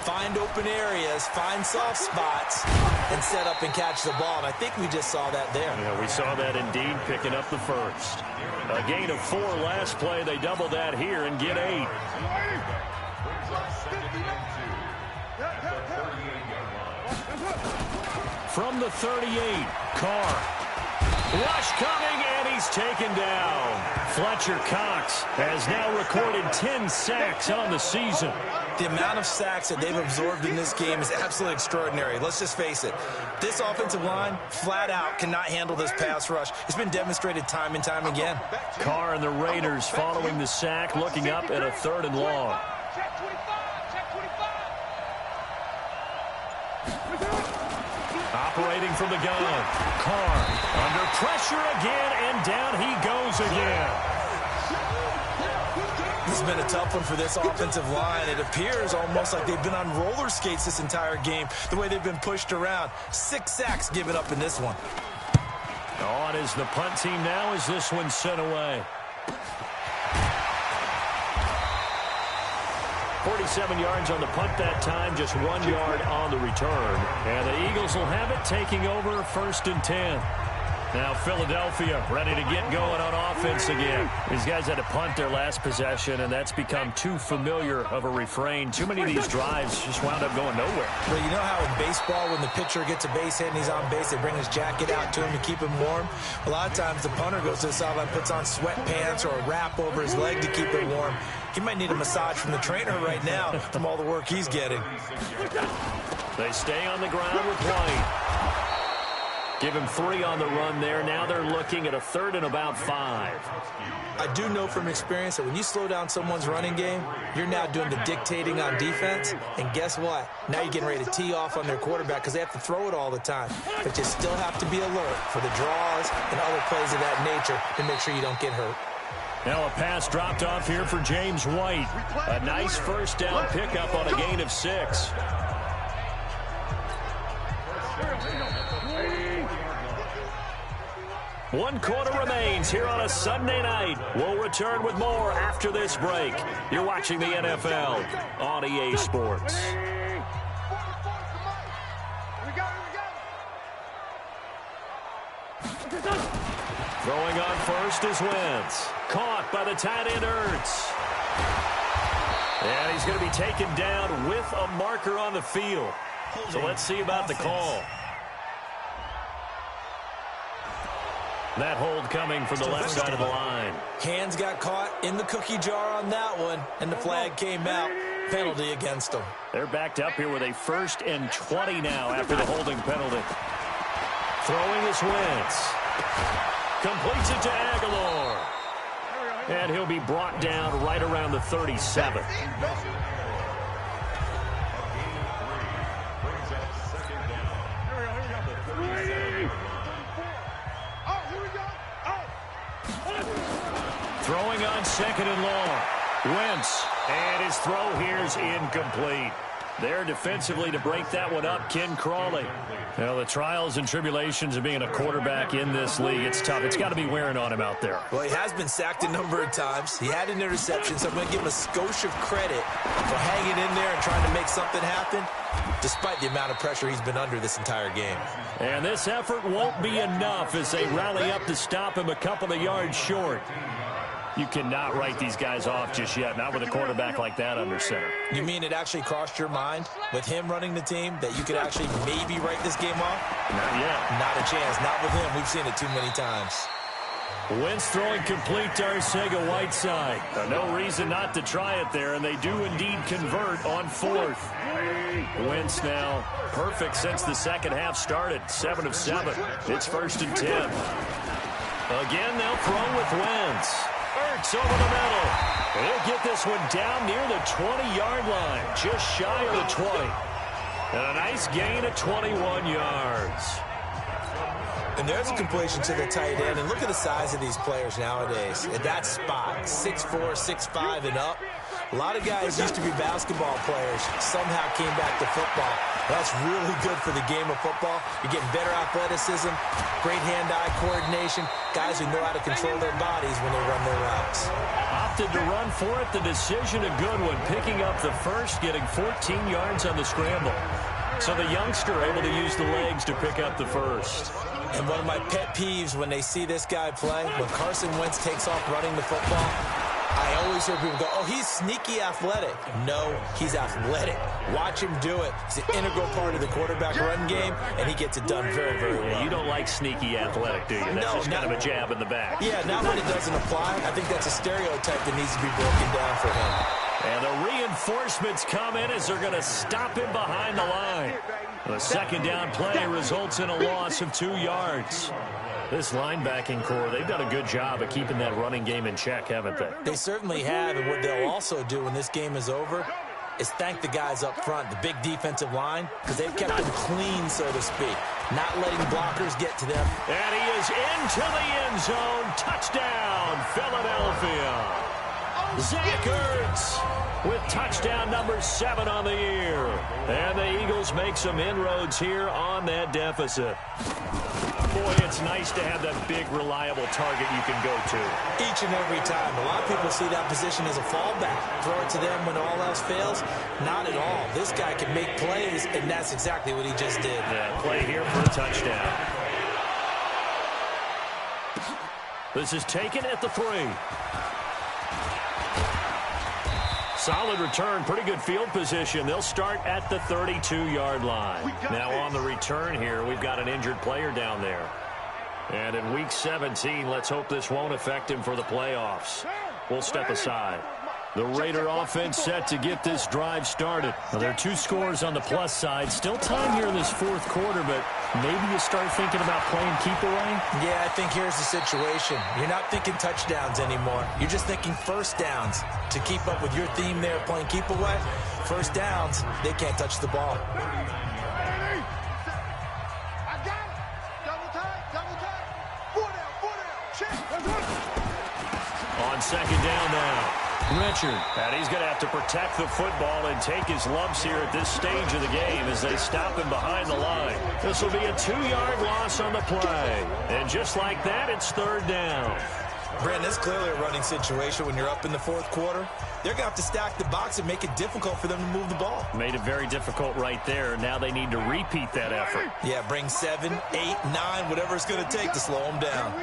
Speaker 3: find open areas, find soft spots, and set up and catch the ball. And I think we just saw that there.
Speaker 2: Yeah, we saw that indeed, picking up the first. A gain of 4 last play. They double that here and get 8. From the 38, Carr. Rush coming, and he's taken down. Fletcher Cox has now recorded 10 sacks on the season.
Speaker 3: The amount of sacks that they've absorbed in this game is absolutely extraordinary. Let's just face it. This offensive line, flat out, cannot handle this pass rush. It's been demonstrated time and time again.
Speaker 2: Carr and the Raiders following the sack, looking up at a 3rd and long. Operating from the gun. Carr under pressure again, and down he goes again.
Speaker 3: This has been a tough one for this offensive line. It appears almost like they've been on roller skates this entire game, the way they've been pushed around. 6 sacks given up in this one.
Speaker 2: On is the punt team now as this one's sent away. 47 yards on the punt that time, just 1 yard on the return. And the Eagles will have it, taking over 1st and 10. Now Philadelphia ready to get going on offense again. These guys had to punt their last possession, and that's become too familiar of a refrain. Too many of these drives just wound up going nowhere.
Speaker 3: Well, you know how in baseball, when the pitcher gets a base hit and he's on base, they bring his jacket out to him to keep him warm? A lot of times the punter goes to the sideline, puts on sweatpants or a wrap over his leg to keep it warm. He might need a massage from the trainer right now from all the work he's getting.
Speaker 2: They stay on the ground with White. Give him 3 on the run there. Now they're looking at a 3rd and about 5.
Speaker 3: I do know from experience that when you slow down someone's running game, you're now doing the dictating on defense. And guess what? Now you're getting ready to tee off on their quarterback because they have to throw it all the time. But you still have to be alert for the draws and other plays of that nature to make sure you don't get hurt.
Speaker 2: Now a pass dropped off here for James White. A nice 1st down pickup on a gain of 6. One quarter remains here on a Sunday night. We'll return with more after this break. You're watching the NFL on EA Sports. Throwing on first is Wentz. Caught by the tight end Ertz. And he's going to be taken down with a marker on the field. So let's see about the call. That hold coming from the left side of the line.
Speaker 3: Hands got caught in the cookie jar on that one, and the flag came out. Penalty against them.
Speaker 2: They're backed up here with a 1st and 20 now after the holding penalty. Throwing is Wentz. Completes it to Aguilar. And he'll be brought down right around the 37. Throwing on 2nd and long. Wentz. And his throw here's incomplete. There defensively to break that one up, Ken Crawley. Well, the trials and tribulations of being a quarterback in this league, it's tough. It's got to be wearing on him out there.
Speaker 3: Well, he has been sacked a number of times. He had an interception, so I'm going to give him a skosh of credit for hanging in there and trying to make something happen, despite the amount of pressure he's been under this entire game.
Speaker 2: And this effort won't be enough as they rally up to stop him a couple of yards short. You cannot write these guys off just yet, not with a quarterback like that under center.
Speaker 3: You mean it actually crossed your mind with him running the team that you could actually maybe write this game off?
Speaker 2: Not yet.
Speaker 3: Not a chance. Not with him. We've seen it too many times.
Speaker 2: Wentz throwing complete to Arcega-Whiteside. No reason not to try it there, and they do indeed convert on 4th. Wentz now perfect since the second half started. 7 of 7. It's 1st and 10. Again, they'll throw with Wentz. Ertz over the middle. He'll get this one down near the 20-yard line, just shy of the 20. And a nice gain of 21 yards.
Speaker 3: And there's a completion to the tight end. And look at the size of these players nowadays. At that spot, 6'4", 6'5", and up. A lot of guys used to be basketball players, somehow came back to football. That's really good for the game of football. You're getting better athleticism, great hand-eye coordination, guys who know how to control their bodies when they run their routes.
Speaker 2: Opted to run for it. The decision a good one. Picking up the first, getting 14 yards on the scramble. So the youngster able to use the legs to pick up the first.
Speaker 3: And one of my pet peeves when they see this guy play, when Carson Wentz takes off running the football, I always hear people go, oh, he's sneaky athletic. No, he's athletic Watch him do it. It's an integral part of the quarterback run game, and he gets it done very, very well.
Speaker 2: Yeah, you don't like sneaky athletic, do you? That's just kind of a jab in the back.
Speaker 3: Yeah, not when it doesn't apply. I think that's a stereotype that needs to be broken down for him.
Speaker 2: And the reinforcements come in as they're going to stop him behind the line. The second down play results in a loss of 2 yards. This linebacking core, they've done a good job of keeping that running game in check, haven't they?
Speaker 3: They certainly have, and what they'll also do when this game is over is thank the guys up front, the big defensive line, because they've kept them clean, so to speak, not letting blockers get to them.
Speaker 2: And he is into the end zone. Touchdown, Philadelphia. Zach Ertz with touchdown number 7 on the year. And the Eagles make some inroads here on that deficit. Boy, it's nice to have that big, reliable target you can go to.
Speaker 3: Each and every time. A lot of people see that position as a fallback. Throw it to them when all else fails. Not at all. This guy can make plays, and that's exactly what he just did.
Speaker 2: Yeah, play here for a touchdown. This is taken at the 3. Solid return, pretty good field position. They'll start at the 32-yard line. Now on the return here, we've got an injured player down there. And in Week 17, let's hope this won't affect him for the playoffs. We'll step aside. The Raider offense set to get this drive started. Well, there are 2 scores on the plus side. Still time here in this 4th quarter, but maybe you start thinking about playing keep away?
Speaker 3: Yeah, I think here's the situation. You're not thinking touchdowns anymore. You're just thinking first downs. To keep up with your theme there, playing keep away, first downs, they can't touch the ball.
Speaker 2: On second down now. Richard. And he's going to have to protect the football and take his lumps here at this stage of the game as they stop him behind the line. This will be a 2-yard loss on the play. And just like that, it's 3rd down.
Speaker 3: Brandon, that's clearly a running situation when you're up in the 4th quarter. They're going to have to stack the box and make it difficult for them to move the ball.
Speaker 2: Made it very difficult right there. Now they need to repeat that effort.
Speaker 3: Yeah, bring 7, 8, 9, whatever it's going to take to slow them down.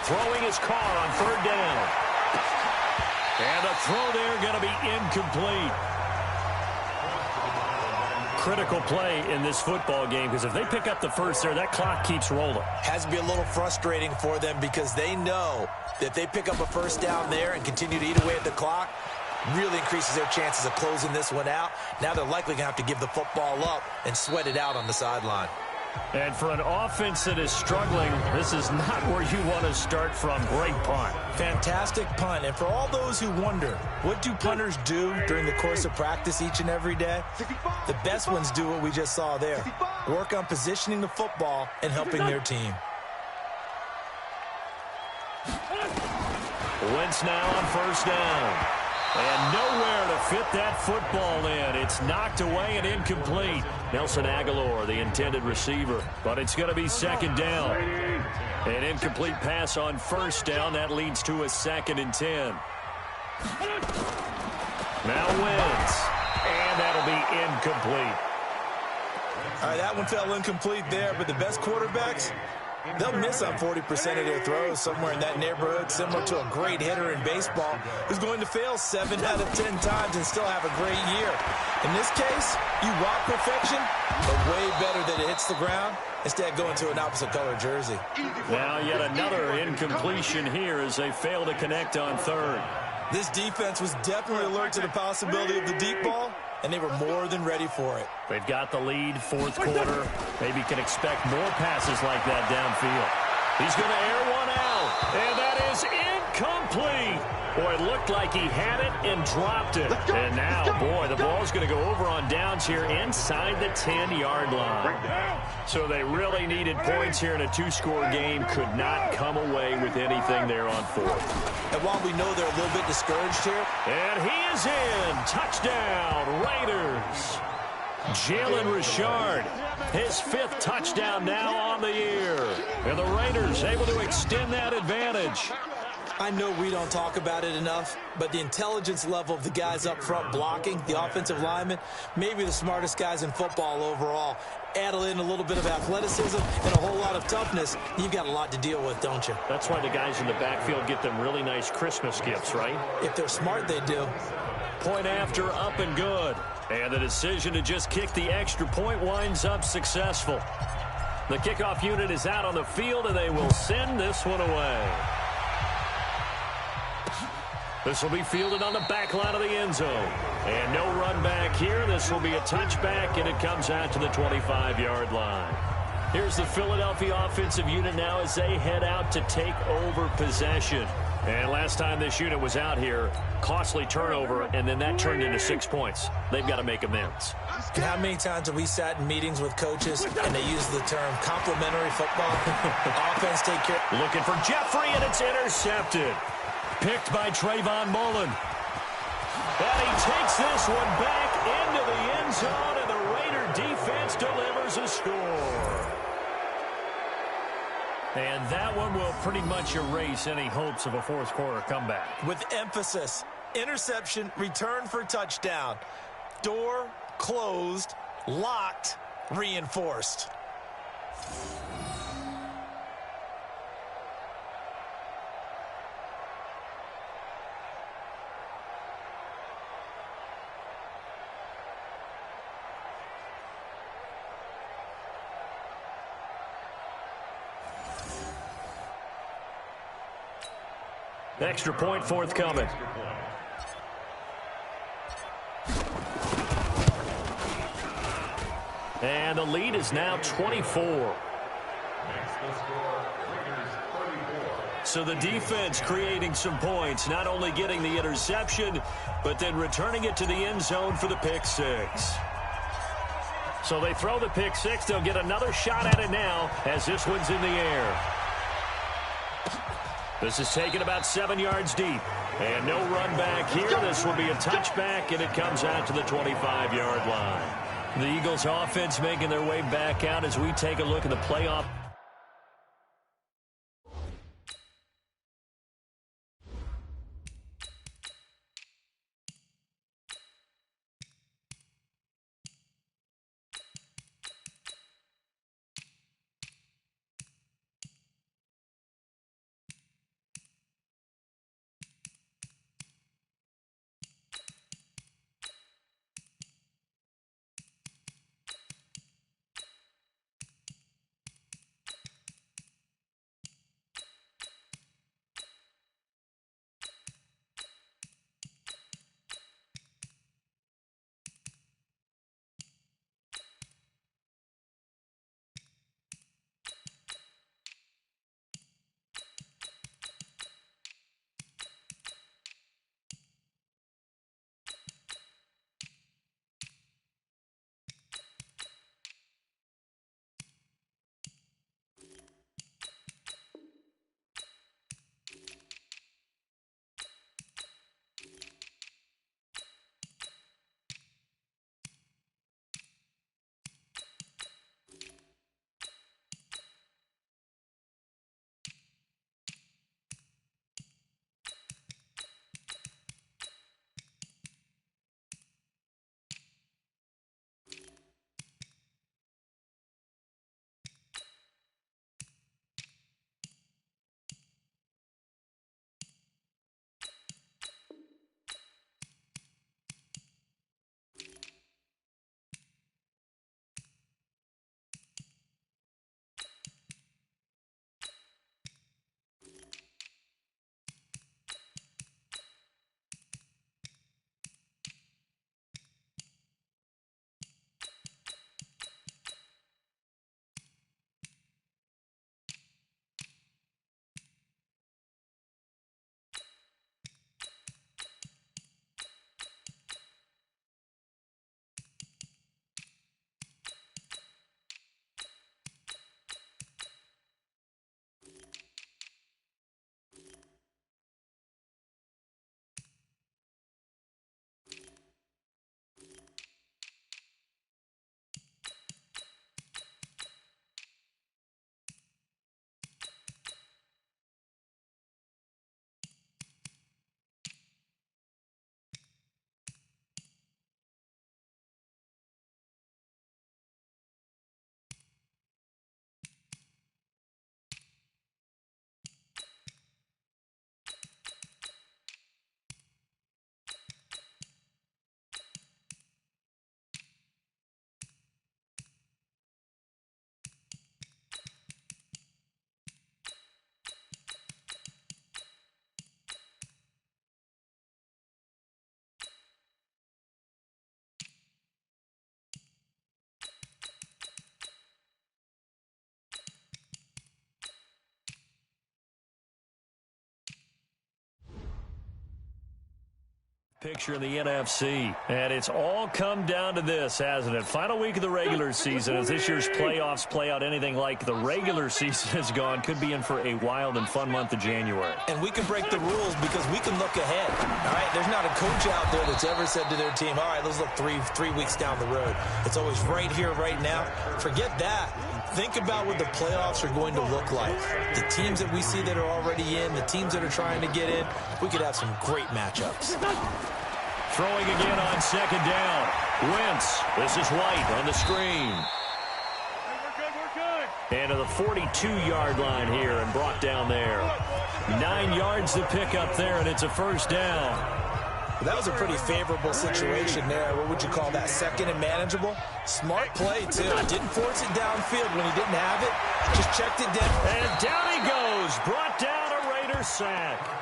Speaker 2: Throwing his car on 3rd down. And the throw there going to be incomplete. Critical play in this football game because if they pick up the first there, that clock keeps rolling.
Speaker 3: Has to be a little frustrating for them because they know that if they pick up a first down there and continue to eat away at the clock, really increases their chances of closing this one out. Now they're likely going to have to give the football up and sweat it out on the sideline.
Speaker 2: And for an offense that is struggling, this is not where you want to start from. Great punt.
Speaker 3: Fantastic punt. And for all those who wonder, what do punters do during the course of practice each and every day? The best ones do what we just saw there. Work on positioning the football and helping their team.
Speaker 2: Wentz now on 1st down. And nowhere to fit that football in. It's knocked away and incomplete. Nelson Aguilar, the intended receiver. But it's going to be 2nd down. An incomplete pass on 1st down. That leads to a 2nd and 10. Now Wentz. And that'll be incomplete.
Speaker 3: All right, that one fell incomplete there, but the best quarterbacks, they'll miss on 40% of their throws, somewhere in that neighborhood, similar to a great hitter in baseball who's going to fail 7 out of 10 times and still have a great year. In this case, you want perfection, but way better that it hits the ground instead of going to an opposite color jersey.
Speaker 2: Now yet another incompletion here as they fail to connect on 3rd.
Speaker 3: This defense was definitely alert to the possibility of the deep ball, and they were more than ready for it.
Speaker 2: They've got the lead, 4th quarter. Maybe can expect more passes like that downfield. He's going to air one out, and that is incomplete. Boy, it looked like he had it and dropped it. And now, boy, the ball's going to go over on downs here inside the 10-yard line. So they really needed points here in a 2-score game. Could not come away with anything there on 4th.
Speaker 3: And while we know they're a little bit discouraged here.
Speaker 2: And he is in. Touchdown, Raiders. Jalen Richard, his 5th touchdown now on the year. And the Raiders able to extend that advantage.
Speaker 3: I know we don't talk about it enough, but the intelligence level of the guys up front blocking, the offensive linemen, maybe the smartest guys in football overall. Add in a little bit of athleticism and a whole lot of toughness, you've got a lot to deal with, don't you?
Speaker 2: That's why the guys in the backfield get them really nice Christmas gifts, right?
Speaker 3: If they're smart, they do.
Speaker 2: Point after, up and good. And the decision to just kick the extra point winds up successful. The kickoff unit is out on the field, and they will send this one away. This will be fielded on the back line of the end zone. And no run back here. This will be a touchback, and it comes out to the 25-yard line. Here's the Philadelphia offensive unit now as they head out to take over possession. And last time this unit was out here, costly turnover, and then that turned into 6 points. They've got to make amends.
Speaker 3: And how many times have we sat in meetings with coaches and they use the term complementary football? Offense take care.
Speaker 2: Looking for Jeffrey, and it's intercepted. Picked by Trayvon Mullen. And he takes this one back into the end zone, and the Raider defense delivers a score. And that one will pretty much erase any hopes of a fourth quarter comeback.
Speaker 3: With emphasis, interception, return for touchdown. Door closed, locked, reinforced.
Speaker 2: Extra point forthcoming. And the lead is now 24. So the defense creating some points, not only getting the interception, but then returning it to the end zone for the pick six. So they throw the pick six. They'll get another shot at it now as this one's in the air. This is taken about 7 yards deep. And no run back here. This will be a touchback, and it comes out to the 25-yard line. The Eagles offense making their way back out as we take a look at the playoff. Picture in the NFC, and it's all come down to this, hasn't it? Final week of the regular season. As this year's playoffs play out anything like the regular season has gone, could be in for a wild and fun month of January.
Speaker 3: And we can break the rules because we can look ahead. All right, there's not a coach out there that's ever said to their team, all right, let's look three weeks down the road. It's always right here, right now. Forget that. Think about what the playoffs are going to look like. The teams that we see that are already in, the teams that are trying to get in, we could have some great matchups.
Speaker 2: Throwing again on second down. Wentz. This is White on the screen. And to the 42-yard line here and brought down there. 9 yards to pick up there, and it's a first down.
Speaker 3: That was a pretty favorable situation there. What would you call that? Second and manageable? Smart play, too. Didn't force it downfield when he didn't have it. Just checked it down.
Speaker 2: And down he goes. Brought down a Raider sack.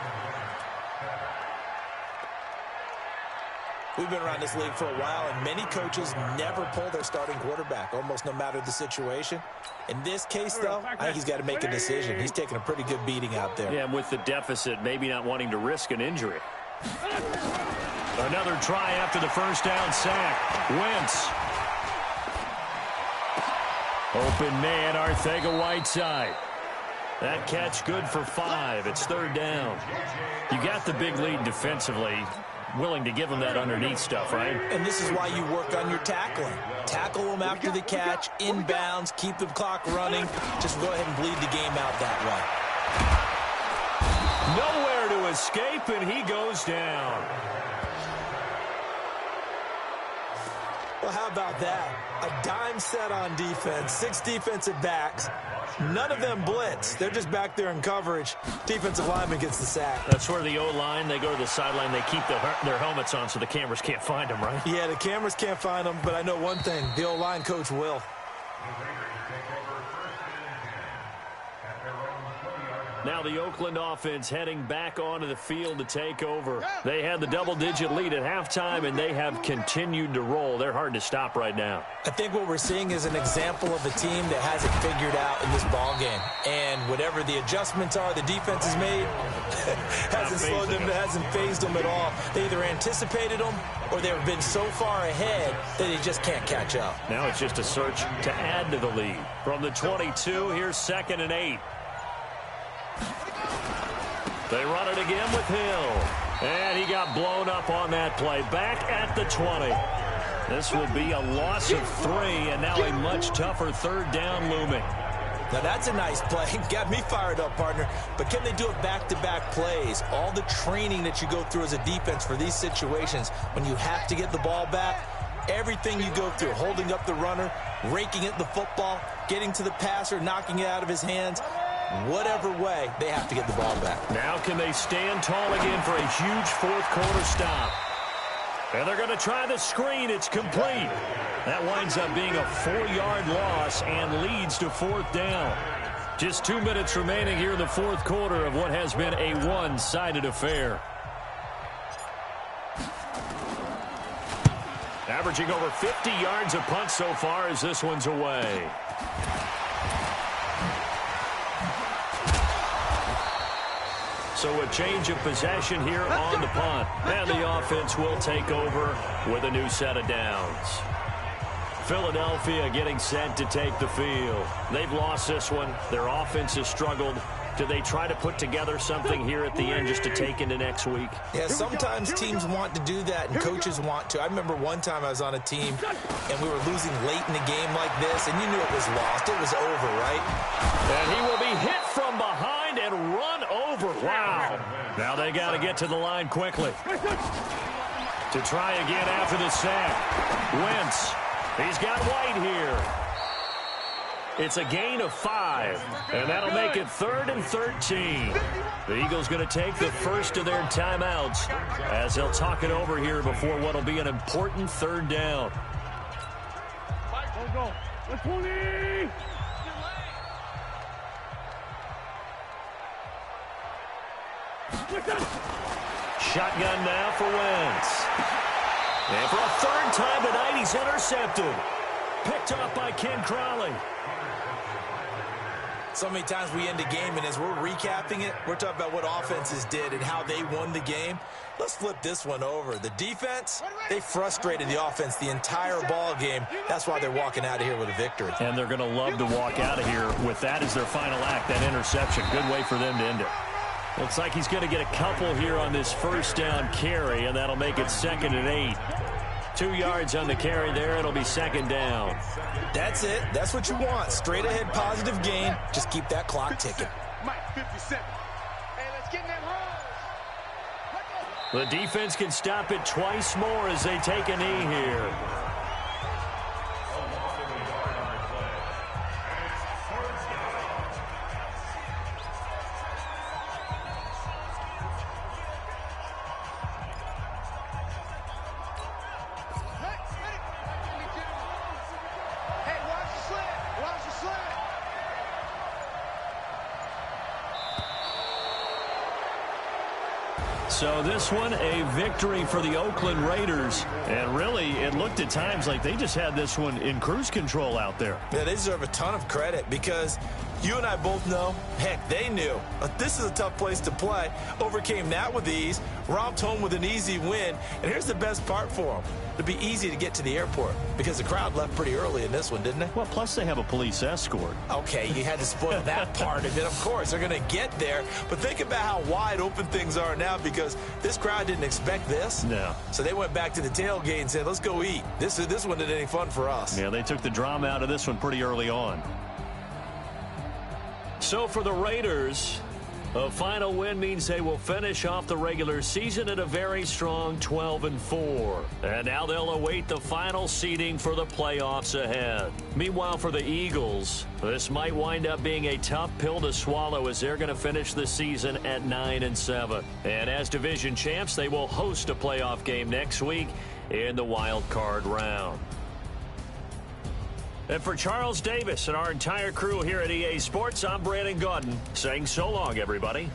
Speaker 3: We've been around this league for a while, and many coaches never pull their starting quarterback, almost no matter the situation. In this case, though, I think he's got to make a decision. He's taking a pretty good beating out there.
Speaker 2: Yeah, with the deficit, maybe not wanting to risk an injury. Another try after the first down sack. Wentz. Open man, Arcega-Whiteside. That catch good for 5. It's third down. You got the big lead defensively. Willing to give him that underneath stuff, right?
Speaker 3: And this is why you work on your tackling. Tackle him after the catch, inbounds, keep the clock running. Just go ahead and bleed the game out that way.
Speaker 2: Nowhere to escape, and he goes down.
Speaker 3: Well, how about that? A dime set on defense, 6 defensive backs. None of them blitz. They're just back there in coverage. Defensive lineman gets the sack.
Speaker 2: That's where the O-line, they go to the sideline, they keep their helmets on so the cameras can't find them, right?
Speaker 3: Yeah, the cameras can't find them, but I know one thing. The O-line coach will.
Speaker 2: Now the Oakland offense heading back onto the field to take over. They had the double-digit lead at halftime, and they have continued to roll. They're hard to stop right now.
Speaker 3: I think what we're seeing is an example of a team that has it figured out in this ballgame. And whatever the adjustments are the defense has made, hasn't slowed them, hasn't phased them at all. They either anticipated them or they've been so far ahead that they just can't catch up.
Speaker 2: Now it's just a search to add to the lead. From the 22, here's 2nd and 8. They run it again with Hill. And he got blown up on that play. Back at the 20. This will be a loss of 3, and now a much tougher third down looming.
Speaker 3: Now that's a nice play. Got me fired up, partner. But can they do it back-to-back plays? All the training that you go through as a defense for these situations, when you have to get the ball back, everything you go through, holding up the runner, raking at the football, getting to the passer, knocking it out of his hands, whatever way, they have to get the ball back.
Speaker 2: Now can they stand tall again for a huge fourth-quarter stop? And they're going to try the screen. It's complete. That winds up being a 4-yard loss and leads to 4th down. Just 2 minutes remaining here in the fourth quarter of what has been a one-sided affair. Averaging over 50 yards a punt so far as this one's away. So a change of possession here on the punt. And the offense will take over with a new set of downs. Philadelphia getting set to take the field. They've lost this one. Their offense has struggled. Do they try to put together something here at the end just to take into next week?
Speaker 3: Yeah, sometimes teams want to do that and coaches want to. I remember one time I was on a team and we were losing late in the game like this, and you knew it was lost. It was over, right?
Speaker 2: And he will be hit from behind and run over. Wow. Now they got to get to the line quickly. To try again after the sack. Wentz. He's got White here. It's a gain of 5, and that'll make it 3rd and 13. The Eagles going to take the first of their timeouts as they'll talk it over here before what will be an important third down. Shotgun now for Wentz. And for a 3rd time tonight, he's intercepted. Picked off by Ken Crowley.
Speaker 3: So many times we end a game, and as we're recapping it, we're talking about what offenses did and how they won the game. Let's flip this one over. The defense, they frustrated the offense the entire ball game. That's why they're walking out of here with a victory.
Speaker 2: And they're going to love to walk out of here with that as their final act, that interception. Good way for them to end it. Looks like he's going to get a couple here on this first down carry, and that'll make it 2nd and 8. 2 yards on the carry there. It'll be 2nd down.
Speaker 3: That's it. That's what you want. Straight ahead positive gain. Just keep that clock ticking.
Speaker 4: Mike, 57. Hey, let's get in that hole.
Speaker 2: The defense can stop it twice more as they take a knee here. So this one, a victory for the Oakland Raiders. And really, it looked at times like they just had this one in cruise control out there.
Speaker 3: Yeah, they deserve a ton of credit because you and I both know, heck, they knew. This is a tough place to play. Overcame that with ease, romped home with an easy win. And here's the best part for them. It'd be easy to get to the airport because the crowd left pretty early in this one, didn't they?
Speaker 2: Well, plus they have a police escort.
Speaker 3: Okay, you had to spoil that part of it. Of course, they're going to get there. But think about how wide open things are now because this crowd didn't expect this.
Speaker 2: No.
Speaker 3: So they went back to the tailgate and said, let's go eat. This one didn't any fun for us.
Speaker 2: Yeah, they took the drama out of this one pretty early on. So for the Raiders, a final win means they will finish off the regular season at a very strong 12-4. And now they'll await the final seeding for the playoffs ahead. Meanwhile, for the Eagles, this might wind up being a tough pill to swallow as they're going to finish the season at 9-7. And as division champs, they will host a playoff game next week in the wild card round. And for Charles Davis and our entire crew here at EA Sports, I'm Brandon Gaudin saying so long, everybody.